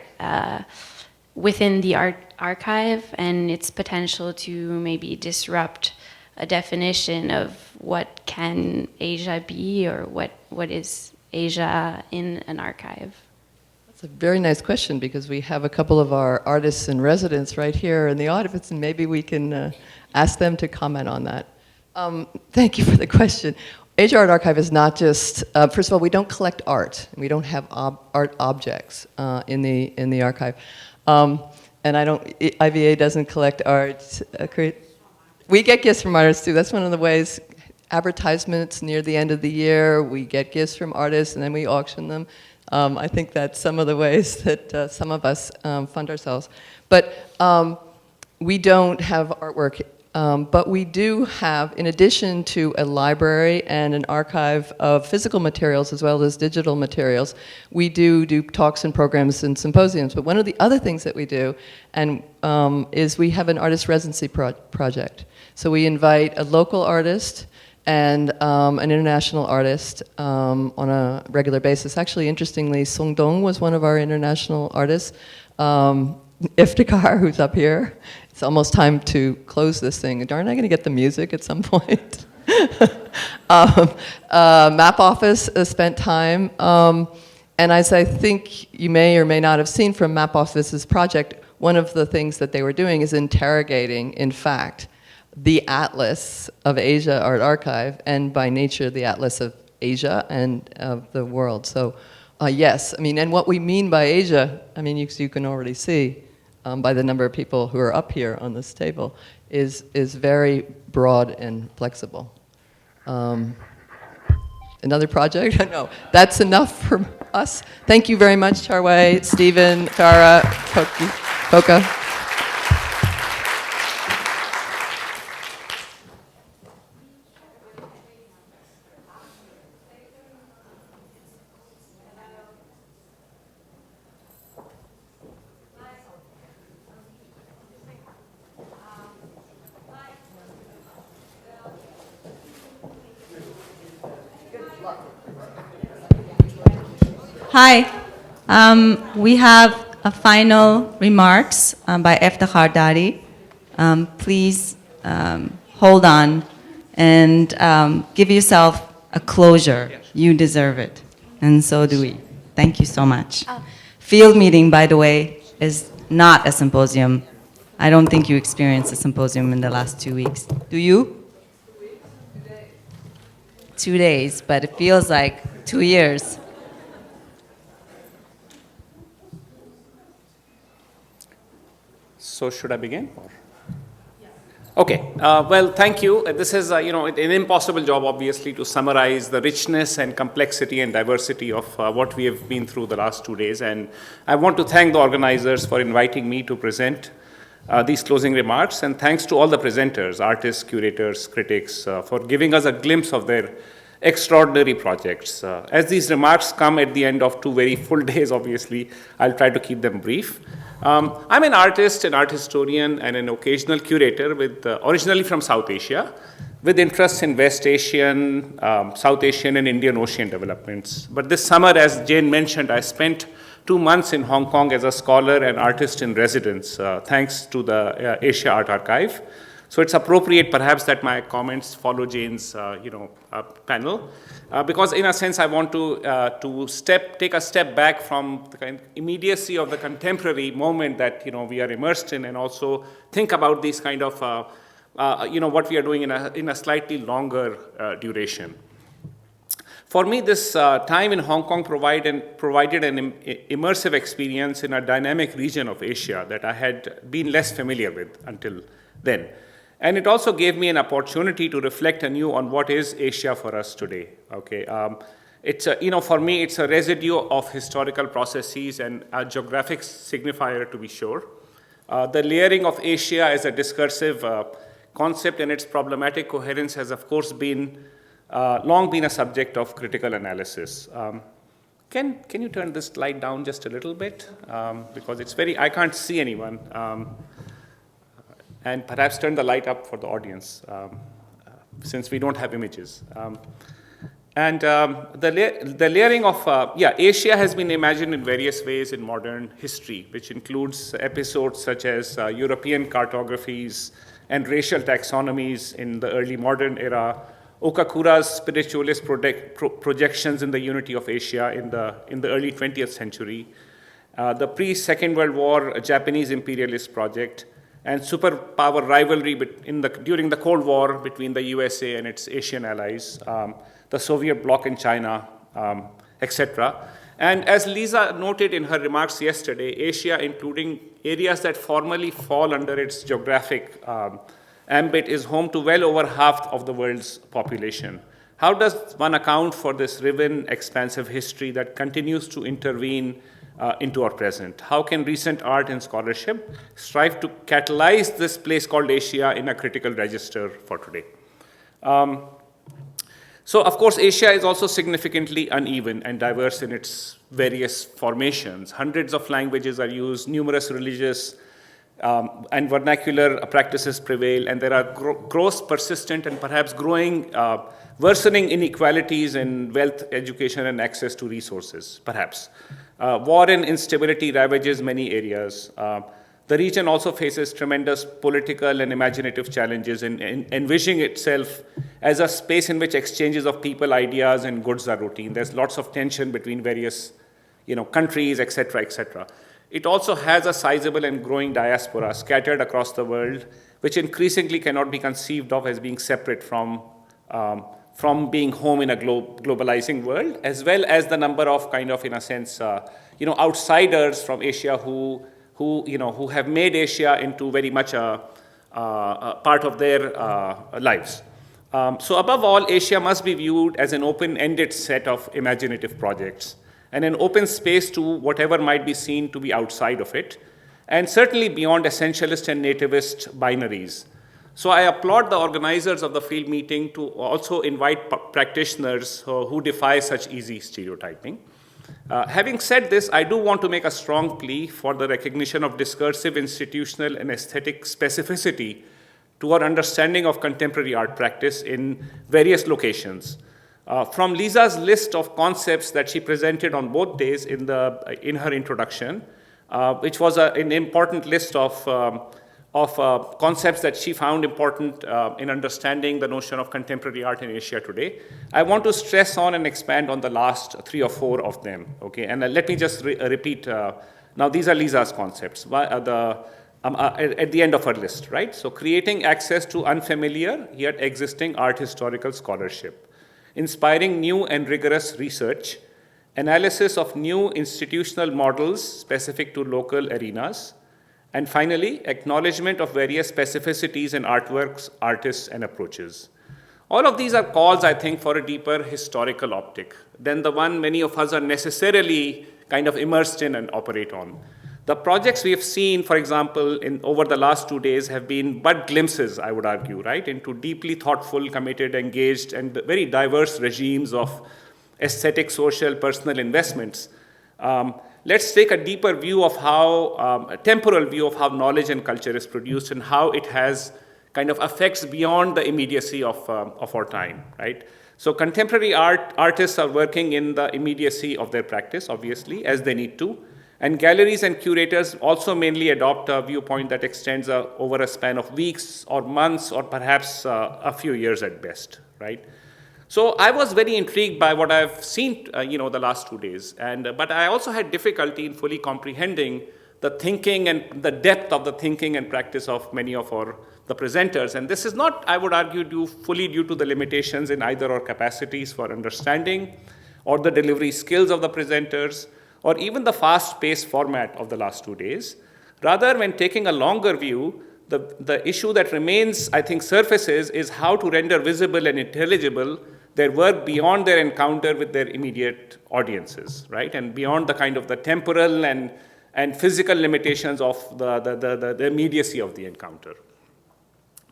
within the art archive and its potential to maybe disrupt a definition of what can Asia be, or what is Asia in an archive. That's a very nice question, because we have a couple of our artists in residence right here in the audience, and maybe we can ask them to comment on that. Thank you for the question. Asia Art Archive is not just, first of all, we don't collect art. We don't have art objects in the archive. And IVA doesn't collect art. We get gifts from artists too. That's one of the ways. Advertisements near the end of the year, we get gifts from artists and then we auction them. I think that's some of the ways that some of us fund ourselves. But we don't have artwork But we do have, in addition to a library and an archive of physical materials as well as digital materials, we do talks and programs and symposiums. But one of the other things that we do is we have an artist residency project. So we invite a local artist and an international artist on a regular basis. Actually, interestingly, Song Dong was one of our international artists. Iftikhar, who's up here. It's almost time to close this thing. Aren't I going to get the music at some point? Map Office spent time. And as I think you may or may not have seen from Map Office's project, one of the things that they were doing is interrogating, in fact, the Atlas of Asia Art Archive, and by nature, the Atlas of Asia and of the world. So, yes, I mean, and what we mean by Asia, I mean, you can already see by the number of people who are up here on this table, is very broad and flexible. Another project? No, that's enough for us. Thank you very much, Charwei, Stephen, Farah, Kko-kka. Hi. We have a final remarks by Iftikhar DADI. Please hold on and give yourself a closure. Yes. You deserve it, and so do we. Thank you so much. Field meeting, by the way, is not a symposium. I don't think you experienced a symposium in the last 2 weeks. Do you? 2 days, but it feels like 2 years. So should I begin? Or? Okay. Well, thank you. This is an impossible job, obviously, to summarize the richness and complexity and diversity of what we have been through the last 2 days. And I want to thank the organizers for inviting me to present these closing remarks. And thanks to all the presenters, artists, curators, critics, for giving us a glimpse of their extraordinary projects. As these remarks come at the end of 2 very full days, obviously, I'll try to keep them brief. I'm an artist, an art historian, and an occasional curator originally from South Asia, with interests in West Asian, South Asian, and Indian Ocean developments. But this summer, as Jane mentioned, I spent 2 months in Hong Kong as a scholar and artist in residence, thanks to the Asia Art Archive. So it's appropriate, perhaps, that my comments follow Jane's, panel, because in a sense, I want to take a step back from the kind of immediacy of the contemporary moment that we are immersed in, and also think about these kind of what we are doing in a slightly longer duration. For me, this time in Hong Kong provided an immersive experience in a dynamic region of Asia that I had been less familiar with until then. And it also gave me an opportunity to reflect anew on what is Asia for us today. Okay, for me, it's a residue of historical processes and a geographic signifier, to be sure. The layering of Asia as a discursive concept and its problematic coherence has, of course, long been a subject of critical analysis. Can you turn this slide down just a little bit? Because I can't see anyone. And perhaps turn the light up for the audience, since we don't have images. The layering of, Asia has been imagined in various ways in modern history, which includes episodes such as European cartographies and racial taxonomies in the early modern era, Okakura's spiritualist projections in the unity of Asia in the early 20th century, the pre-Second World War Japanese imperialist project, and superpower rivalry during the Cold War between the USA and its Asian allies, the Soviet bloc in China, etc. And as Lisa noted in her remarks yesterday, Asia, including areas that formally fall under its geographic ambit, is home to well over half of the world's population. How does one account for this riven, expansive history that continues to intervene into our present? How can recent art and scholarship strive to catalyze this place called Asia in a critical register for today? So, of course, Asia is also significantly uneven and diverse in its various formations. Hundreds of languages are used, numerous religious and vernacular practices prevail, and there are gross, persistent, and perhaps growing, worsening inequalities in wealth, education, and access to resources, perhaps. War and instability ravages many areas. The region also faces tremendous political and imaginative challenges in envisioning itself as a space in which exchanges of people, ideas, and goods are routine. There's lots of tension between various countries, etc., etc. It also has a sizable and growing diaspora scattered across the world, which increasingly cannot be conceived of as being separate from being home in a globalizing world, as well as the number of in a sense, outsiders from Asia who have made Asia into very much a part of their lives. So above all, Asia must be viewed as an open-ended set of imaginative projects and an open space to whatever might be seen to be outside of it, and certainly beyond essentialist and nativist binaries. So I applaud the organizers of the field meeting to also invite practitioners who defy such easy stereotyping. Having said this, I do want to make a strong plea for the recognition of discursive, institutional, and aesthetic specificity to our understanding of contemporary art practice in various locations. From Lisa's list of concepts that she presented on both days in her introduction, which was an important list of concepts that she found important in understanding the notion of contemporary art in Asia today, I want to stress on and expand on the last 3 or 4 of them. Okay, and let me just repeat. Now, these are Lisa's concepts at the end of her list, right? So, creating access to unfamiliar yet existing art historical scholarship, inspiring new and rigorous research, analysis of new institutional models specific to local arenas, and finally, acknowledgement of various specificities in artworks, artists, and approaches. All of these are calls, I think, for a deeper historical optic than the one many of us are necessarily kind of immersed in and operate on. The projects we have seen, for example, over the last 2 days have been but glimpses, I would argue, right, into deeply thoughtful, committed, engaged, and very diverse regimes of aesthetic, social, personal investments. Let's take a deeper view of how, a temporal view of how knowledge and culture is produced and how it has kind of effects beyond the immediacy of our time, right? So contemporary artists are working in the immediacy of their practice, obviously, as they need to. And galleries and curators also mainly adopt a viewpoint that extends over a span of weeks or months or perhaps a few years at best, right? So I was very intrigued by what I've seen, the last 2 days. But I also had difficulty in fully comprehending the thinking and the depth of the thinking and practice of many of the presenters. And this is not, I would argue, fully due to the limitations in either our capacities for understanding or the delivery skills of the presenters, or even the fast-paced format of the last 2 days. Rather, when taking a longer view, the issue that remains, I think, surfaces is how to render visible and intelligible their work beyond their encounter with their immediate audiences, right? And beyond the kind of the temporal and physical limitations of the immediacy of the encounter.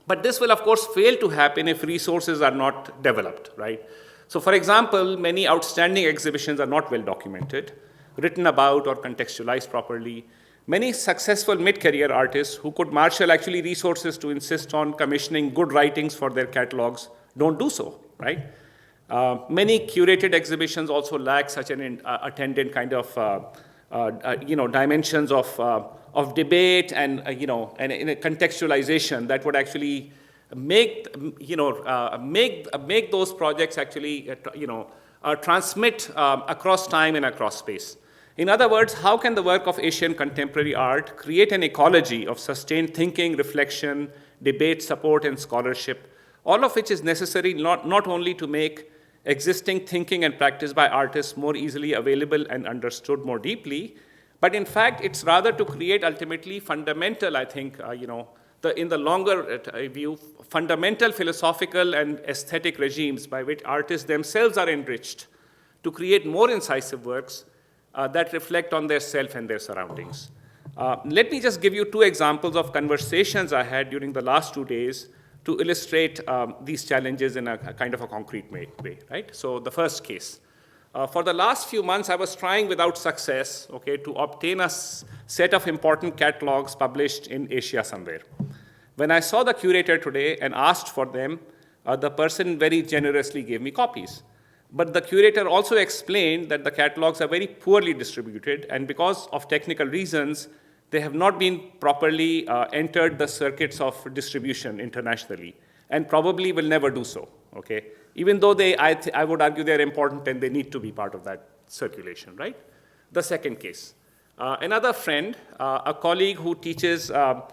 But this will, of course, fail to happen if resources are not developed, right? So, for example, many outstanding exhibitions are not well documented, written about or contextualized properly. Many successful mid-career artists who could marshal actually resources to insist on commissioning good writings for their catalogs don't do so, right? Many curated exhibitions also lack such an attendant kind of, dimensions of debate and in a contextualization that would actually make those projects actually, transmit across time and across space. In other words, how can the work of Asian contemporary art create an ecology of sustained thinking, reflection, debate, support, and scholarship, all of which is necessary not only to make existing thinking and practice by artists more easily available and understood more deeply, but in fact, it's rather to create ultimately fundamental, I think, in the longer view, fundamental philosophical and aesthetic regimes by which artists themselves are enriched to create more incisive works, that reflect on their self and their surroundings. Let me just give you 2 examples of conversations I had during the last 2 days to illustrate these challenges in a kind of a concrete way, right? So the first case. For the last few months, I was trying without success, okay, to obtain a set of important catalogs published in Asia somewhere. When I saw the curator today and asked for them, the person very generously gave me copies. But the curator also explained that the catalogs are very poorly distributed, and because of technical reasons, they have not been properly entered the circuits of distribution internationally, and probably will never do so, okay? Even though I would argue they're important and they need to be part of that circulation, right? The second case. Another friend, a colleague who teaches art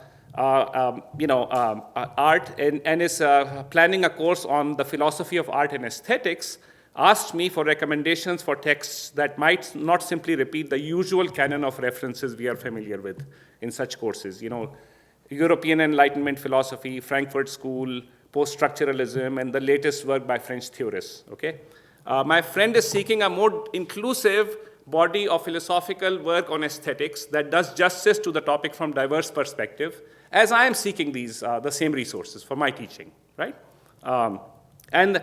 and is planning a course on the philosophy of art and aesthetics, asked me for recommendations for texts that might not simply repeat the usual canon of references we are familiar with in such courses. European Enlightenment philosophy, Frankfurt School, post-structuralism, and the latest work by French theorists, okay? My friend is seeking a more inclusive body of philosophical work on aesthetics that does justice to the topic from diverse perspective, as I am seeking these, the same resources for my teaching, right? And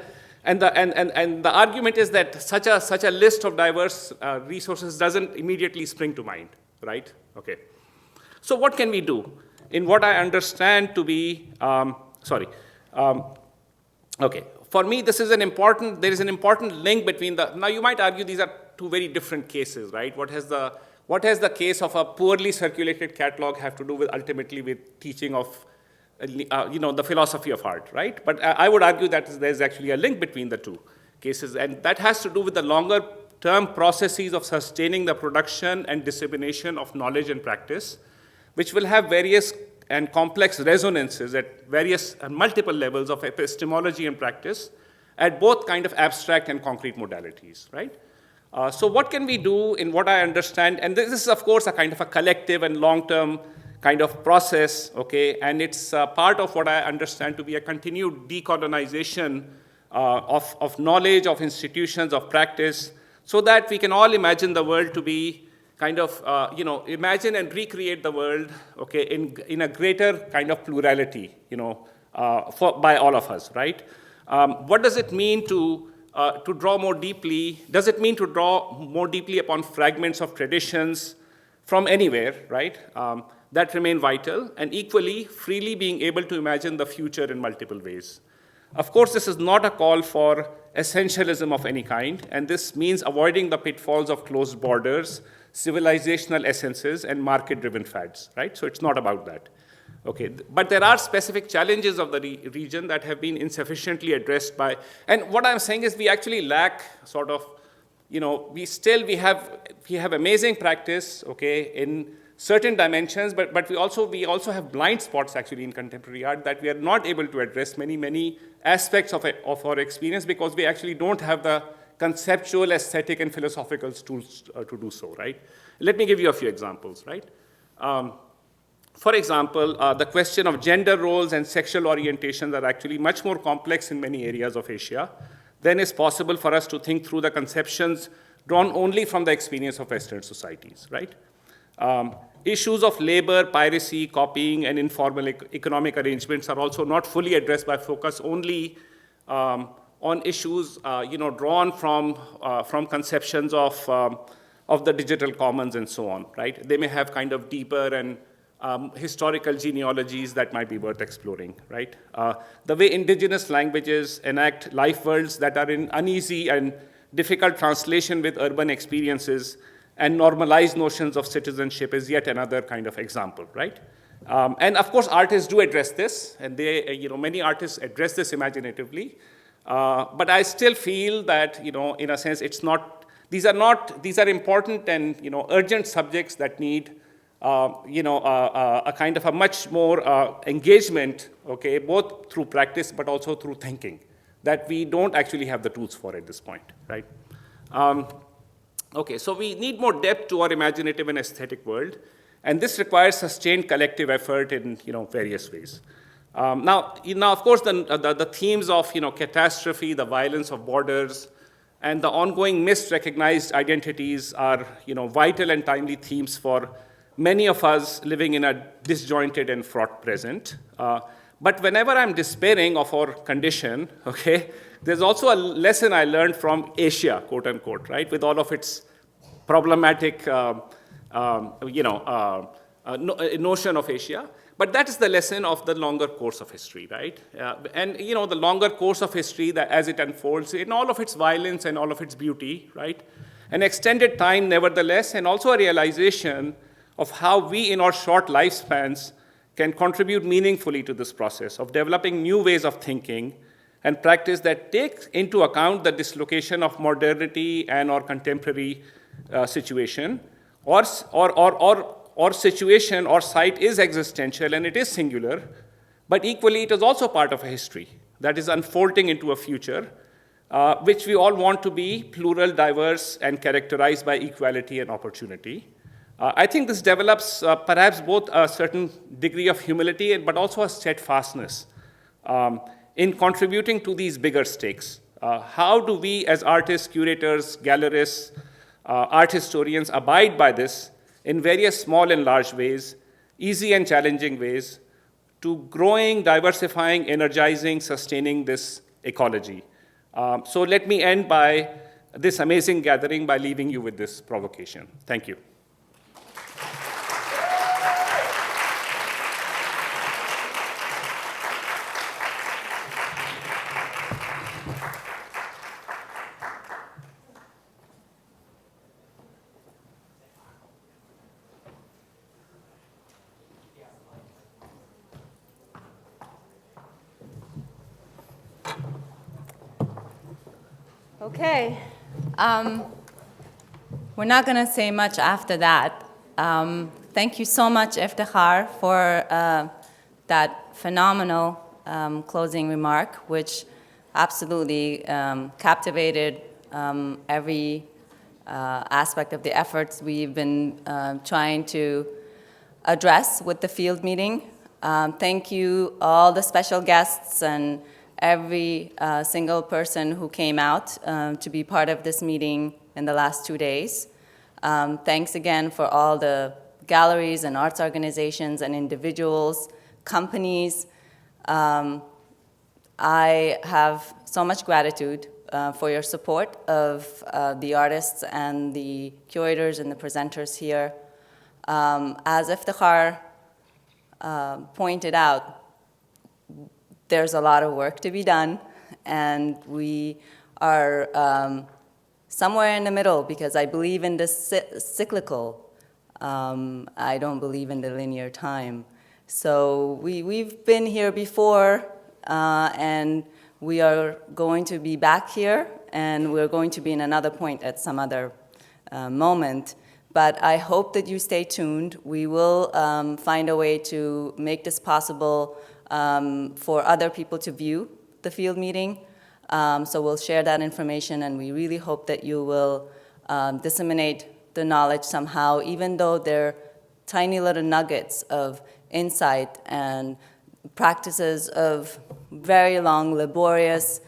the argument is that such a list of diverse resources doesn't immediately spring to mind, right? Okay. So what can we do in what I understand to be, okay. For me, there is an important link between now you might argue these are 2 very different cases, right? What has the case of a poorly circulated catalog have to do with ultimately with teaching of the philosophy of art, right? But I would argue that there's actually a link between the 2 cases, and that has to do with the longer-term processes of sustaining the production and dissemination of knowledge and practice, which will have various and complex resonances at various and multiple levels of epistemology and practice at both kind of abstract and concrete modalities, right? So what can we do in what I understand, and this is, of course, a kind of a collective and long-term kind of process, okay, and it's part of what I understand to be a continued decolonization of knowledge, of institutions, of practice, so that we can all imagine the world to be kind of, imagine and recreate the world, okay, in a greater kind of plurality, by all of us, right? What does it mean to draw more deeply? Does it mean to draw more deeply upon fragments of traditions from anywhere, right? That remain vital, and equally freely being able to imagine the future in multiple ways. Of course, this is not a call for essentialism of any kind, and this means avoiding the pitfalls of closed borders, civilizational essences, and market-driven fads, right? So it's not about that. Okay, but there are specific challenges of the region that have been insufficiently addressed by, and what I'm saying is we actually lack sort of, we have amazing practice, okay, in certain dimensions, but we also have blind spots actually in contemporary art that we are not able to address many aspects of our experience because we actually don't have the conceptual, aesthetic, and philosophical tools to do so, right? Let me give you a few examples, right? For example, the question of gender roles and sexual orientations are actually much more complex in many areas of Asia than is possible for us to think through the conceptions drawn only from the experience of Western societies, right? Issues of labor, piracy, copying, and informal economic arrangements are also not fully addressed by focus only on issues, drawn from conceptions of the digital commons and so on, right? They may have kind of deeper and historical genealogies that might be worth exploring, right? The way indigenous languages enact life worlds that are in uneasy and difficult translation with urban experiences and normalized notions of citizenship is yet another kind of example, right? And of course, artists do address this, and many artists address this imaginatively. But I still feel that, in a sense, these are important and, urgent subjects that need, a kind of a much more engagement, okay, both through practice but also through thinking, that we don't actually have the tools for at this point, right? Okay, so we need more depth to our imaginative and aesthetic world, and this requires sustained collective effort in, various ways. Now, of course, the themes of, catastrophe, the violence of borders, and the ongoing misrecognized identities are vital and timely themes for many of us living in a disjointed and fraught present. But whenever I'm despairing of our condition, okay, there's also a lesson I learned from Asia, quote unquote, right, with all of its problematic notion of Asia. But that is the lesson of the longer course of history, right? And the longer course of history that as it unfolds in all of its violence and all of its beauty, right? An extended time, nevertheless, and also a realization of how we in our short lifespans can contribute meaningfully to this process of developing new ways of thinking and practice that take into account the dislocation of modernity and our contemporary situation, or situation or site is existential and it is singular, but equally it is also part of a history that is unfolding into a future, which we all want to be plural, diverse, and characterized by equality and opportunity. I think this develops perhaps both a certain degree of humility but also a steadfastness in contributing to these bigger stakes. How do we as artists, curators, gallerists, art historians abide by this in various small and large ways, easy and challenging ways, to growing, diversifying, energizing, sustaining this ecology? So let me end by this amazing gathering by leaving you with this provocation. Thank you. Okay. We're not going to say much after that. Thank you so much, Iftikhar, for that phenomenal closing remark, which absolutely captivated every aspect of the efforts we've been trying to address with the field meeting. Thank you, all the special guests and every single person who came out to be part of this meeting in the last 2 days. Thanks again for all the galleries and arts organizations and individuals, companies. I have so much gratitude for your support of the artists and the curators and the presenters here. As Iftikhar pointed out, there's a lot of work to be done, and we are somewhere in the middle, because I believe in this cyclical. I don't believe in the linear time. So we've been here before, and we are going to be back here, and we're going to be in another point at some other moment. But I hope that you stay tuned. We will find a way to make this possible for other people to view the field meeting. So we'll share that information, and we really hope that you will disseminate the knowledge somehow, even though they're tiny little nuggets of insight and practices of very long, laborious,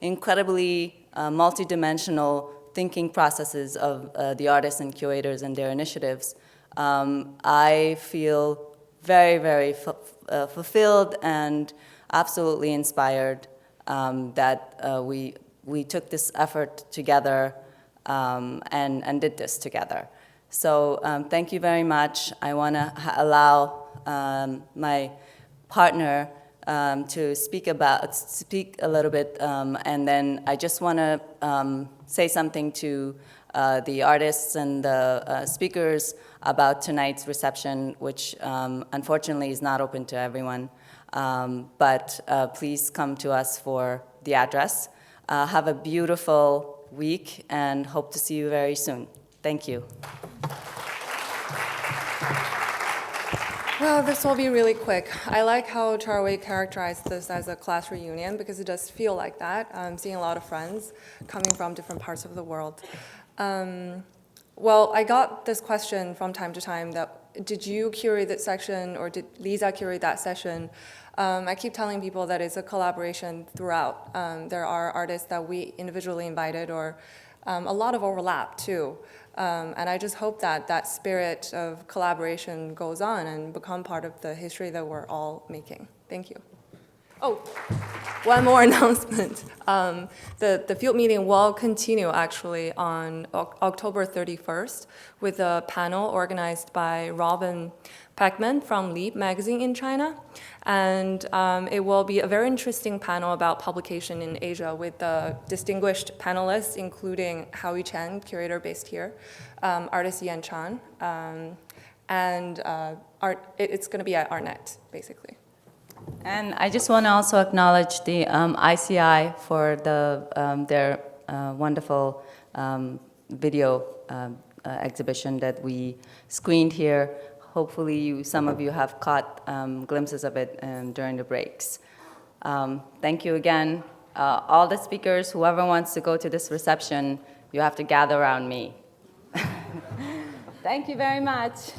incredibly multidimensional thinking processes of the artists and curators and their initiatives. I feel very, very fulfilled and absolutely inspired that we took this effort together and did this together. So thank you very much. I want to allow my partner to speak a little bit, and then I just want to say something to the artists and the speakers about tonight's reception, which unfortunately is not open to everyone. But please come to us for the address. Have a beautiful week, and hope to see you very soon. Thank you. Well, this will be really quick. I like how Charwei characterized this as a class reunion, because it does feel like that. I'm seeing a lot of friends coming from different parts of the world. Well, I got this question from time to time that did you curate that section or did Lisa curate that session? I keep telling people that it's a collaboration throughout. There are artists that we individually invited or a lot of overlap too. And I just hope that that spirit of collaboration goes on and become part of the history that we're all making. Thank you. Oh, one more announcement. The field meeting will continue actually on October 31st with a panel organized by Robin Peckman from Leap magazine in China. And it will be a very interesting panel about publication in Asia with distinguished panelists, including Howie Chen, curator based here, artist Yan Chan, and it's going to be at Artnet, basically. And I just want to also acknowledge the ICI for their wonderful video exhibition that we screened here. Hopefully, some of you have caught glimpses of it during the breaks. Thank you again. All the speakers, whoever wants to go to this reception, you have to gather around me. Thank you very much.